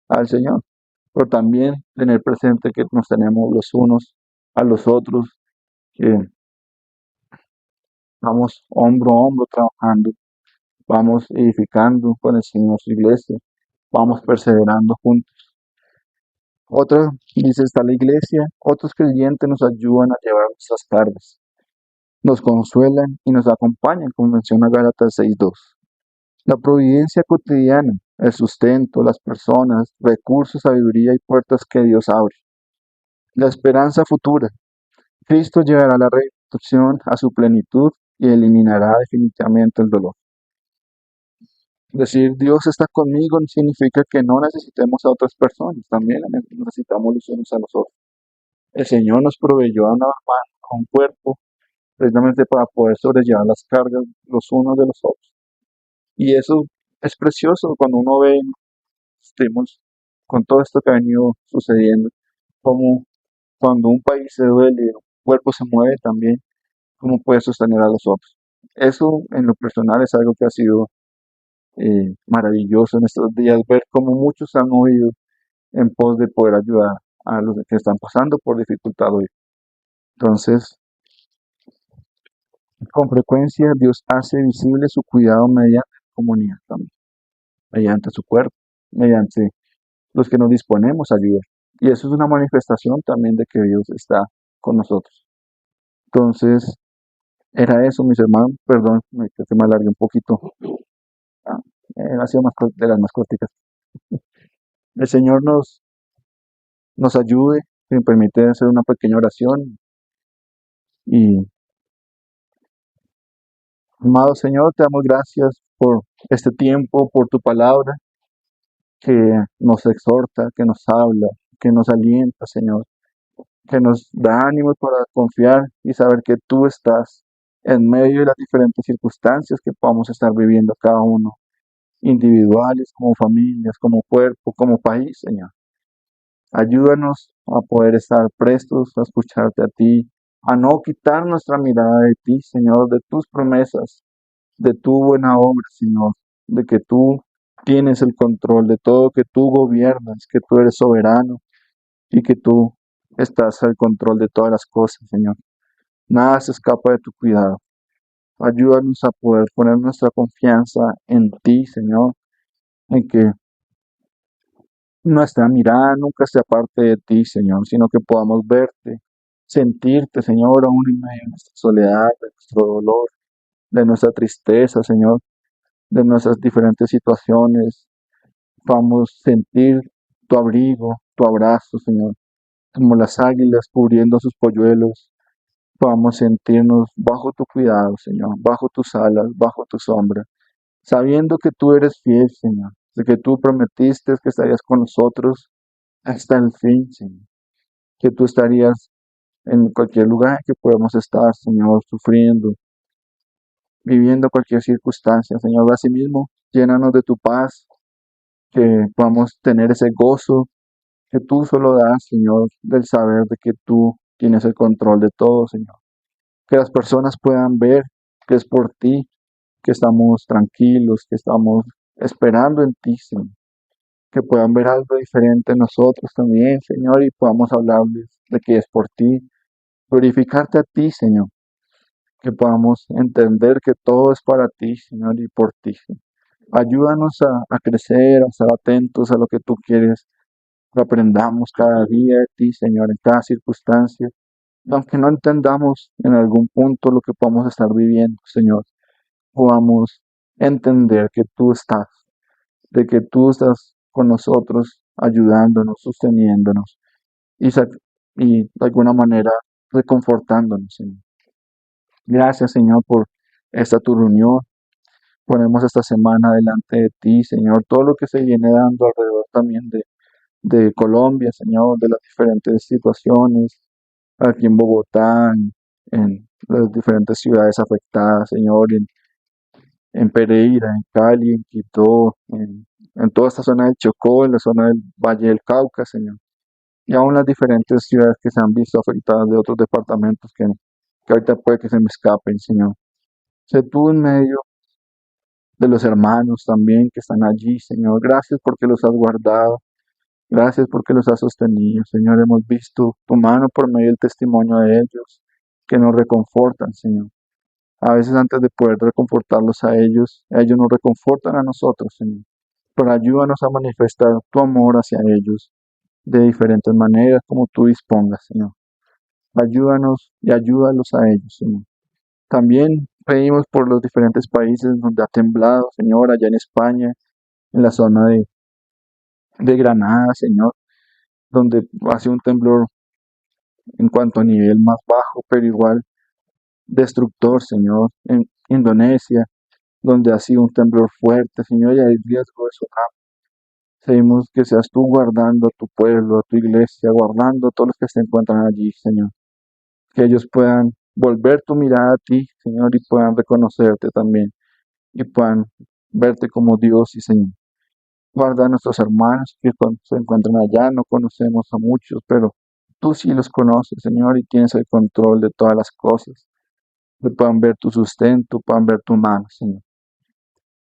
al Señor. Pero también tener presente que nos tenemos los unos a los otros, que vamos hombro a hombro trabajando, vamos edificando con el Señor su iglesia, vamos perseverando juntos. Otra, dice, está la iglesia, otros creyentes nos ayudan a llevar nuestras cargas, nos consuelan y nos acompañan, como menciona Gálatas 6:2. La providencia cotidiana, el sustento, las personas, recursos, sabiduría y puertas que Dios abre. La esperanza futura. Cristo llevará la redención a su plenitud y eliminará definitivamente el dolor. Decir Dios está conmigo no significa que no necesitemos a otras personas, también necesitamos los unos a los otros. El Señor nos proveyó a una mano, a un cuerpo, precisamente para poder sobrellevar las cargas los unos de los otros. Y eso es precioso cuando uno ve, estemos con todo esto que ha venido sucediendo, como cuando un país se duele, el cuerpo se mueve también, cómo puede sostener a los otros. Eso en lo personal es algo que ha sido maravilloso en estos días, ver cómo muchos han movido en pos de poder ayudar a los que están pasando por dificultad hoy. Entonces, con frecuencia Dios hace visible su cuidado mediante la comunidad también, mediante su cuerpo, mediante los que nos disponemos a ayudar. Y eso es una manifestación también de que Dios está con nosotros. Entonces, era eso, mis hermanos. Perdón, que me alargué un poquito. Ah, ha sido de las más corticas. El Señor nos ayude, si me permite hacer una pequeña oración. Y, amado Señor, te damos gracias por este tiempo, por tu palabra, que nos exhorta, que nos habla, que nos alienta, Señor, que nos da ánimo para confiar y saber que tú estás en medio de las diferentes circunstancias que podamos estar viviendo cada uno, individuales, como familias, como cuerpo, como país, Señor. Ayúdanos a poder estar prestos a escucharte a ti, a no quitar nuestra mirada de ti, Señor, de tus promesas, de tu buena obra, Señor, de que tú tienes el control de todo, que tú gobiernas, que tú eres soberano y que tú estás al control de todas las cosas, Señor. Nada se escapa de tu cuidado. Ayúdanos a poder poner nuestra confianza en ti, Señor, en que nuestra mirada nunca se aparte de ti, Señor, sino que podamos verte, sentirte, Señor, aún en medio de nuestra soledad, de nuestro dolor, de nuestra tristeza, Señor, de nuestras diferentes situaciones. Podamos sentir tu abrigo, tu abrazo, Señor, como las águilas cubriendo sus polluelos, podamos sentirnos bajo tu cuidado, Señor, bajo tus alas, bajo tu sombra, sabiendo que tú eres fiel, Señor, de que tú prometiste que estarías con nosotros hasta el fin, Señor, que tú estarías en cualquier lugar que podamos estar, Señor, sufriendo, viviendo cualquier circunstancia, Señor. Asimismo, llénanos de tu paz, que podamos tener ese gozo que tú solo das, Señor, del saber de que tú tienes el control de todo, Señor. Que las personas puedan ver que es por ti, que estamos tranquilos, que estamos esperando en ti, Señor. Que puedan ver algo diferente en nosotros también, Señor, y podamos hablarles de que es por ti, glorificarte a ti, Señor. Que podamos entender que todo es para ti, Señor, y por ti, Señor. Ayúdanos a crecer, a estar atentos a lo que tú quieres, que aprendamos cada día de ti, Señor, en cada circunstancia. Aunque no entendamos en algún punto lo que podamos estar viviendo, Señor, podamos entender que tú estás, de que tú estás con nosotros, ayudándonos, sosteniéndonos y, y de alguna manera reconfortándonos, Señor. Gracias, Señor, por esta tu reunión. Ponemos esta semana delante de ti, Señor, todo lo que se viene dando alrededor también de Colombia, Señor, de las diferentes situaciones aquí en Bogotá, en las diferentes ciudades afectadas, Señor, en Pereira, en Cali, en Quito, en toda esta zona del Chocó, en la zona del Valle del Cauca, Señor, y aún las diferentes ciudades que se han visto afectadas de otros departamentos que ahorita puede que se me escapen, Señor. Sé tú en medio de los hermanos también que están allí, Señor. Gracias porque los has guardado. Gracias porque los has sostenido, Señor. Hemos visto tu mano por medio del testimonio de ellos, que nos reconfortan, Señor. A veces antes de poder reconfortarlos a ellos nos reconfortan a nosotros, Señor. Pero ayúdanos a manifestar tu amor hacia ellos de diferentes maneras como tú dispongas, Señor. Ayúdanos y ayúdalos a ellos, Señor. También pedimos por los diferentes países donde ha temblado, Señor, allá en España, en la zona de Granada, Señor, donde hace un temblor en cuanto a nivel más bajo, pero igual destructor, Señor, en Indonesia, donde ha sido un temblor fuerte, Señor, y hay riesgo de tsunami. Pedimos que seas tú guardando a tu pueblo, a tu iglesia, guardando a todos los que se encuentran allí, Señor. Que ellos puedan volver tu mirada a ti, Señor, y puedan reconocerte también, y puedan verte como Dios y Señor. Guarda a nuestros hermanos que se encuentran allá, no conocemos a muchos, pero tú sí los conoces, Señor, y tienes el control de todas las cosas. Que puedan ver tu sustento, puedan ver tu mano, Señor.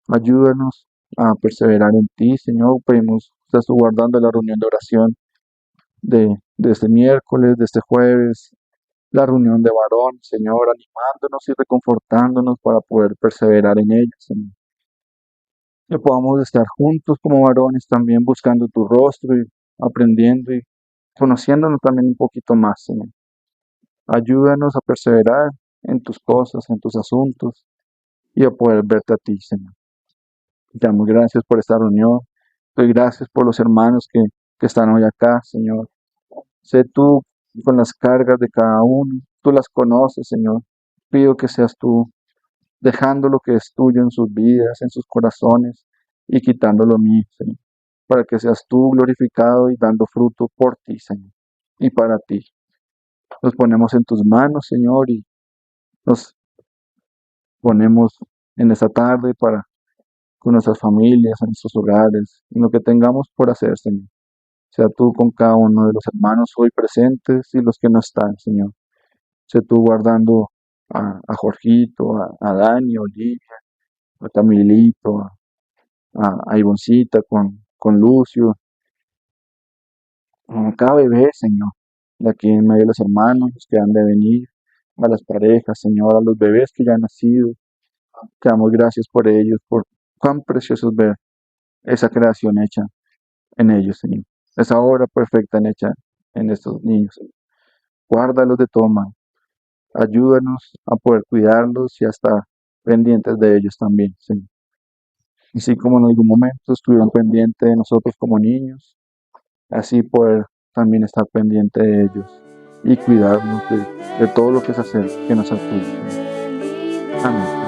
Ayúdanos a perseverar en ti, Señor. Pedimos, estás tú guardando la reunión de oración de este miércoles, de este jueves, la reunión de varón, Señor, animándonos y reconfortándonos para poder perseverar en ella, Señor. Que podamos estar juntos como varones también buscando tu rostro y aprendiendo y conociéndonos también un poquito más, Señor. Ayúdanos a perseverar en tus cosas, en tus asuntos y a poder verte a ti, Señor. Te damos gracias por esta reunión. Doy gracias por los hermanos que están hoy acá, Señor. Sé tú con las cargas de cada uno. Tú las conoces, Señor. Pido que seas tú dejando lo que es tuyo en sus vidas, en sus corazones y quitando lo mío, Señor. Para que seas tú glorificado y dando fruto por ti, Señor. Y para ti. Nos ponemos en tus manos, Señor, y nos ponemos en esta tarde para con nuestras familias, en nuestros hogares, en lo que tengamos por hacer, Señor. Sea tú con cada uno de los hermanos hoy presentes y los que no están, Señor. Sea tú guardando a Jorgito, a Dani, a Olivia, a Camilito, a Ivoncita con Lucio, a cada bebé, Señor. De aquí en medio de los hermanos, los que han de venir, a las parejas, Señor, a los bebés que ya han nacido. Te damos gracias por ellos, por cuán precioso es ver esa creación hecha en ellos, Señor. Esa obra perfecta hecha en estos niños, Señor. Guárdalos de todo mal. Ayúdanos a poder cuidarlos y a estar pendientes de ellos también, Señor. Así como en algún momento estuvieron pendientes de nosotros como niños, así poder también estar pendiente de ellos y cuidarnos de todo lo que es hacer que nos tuyo. Amén.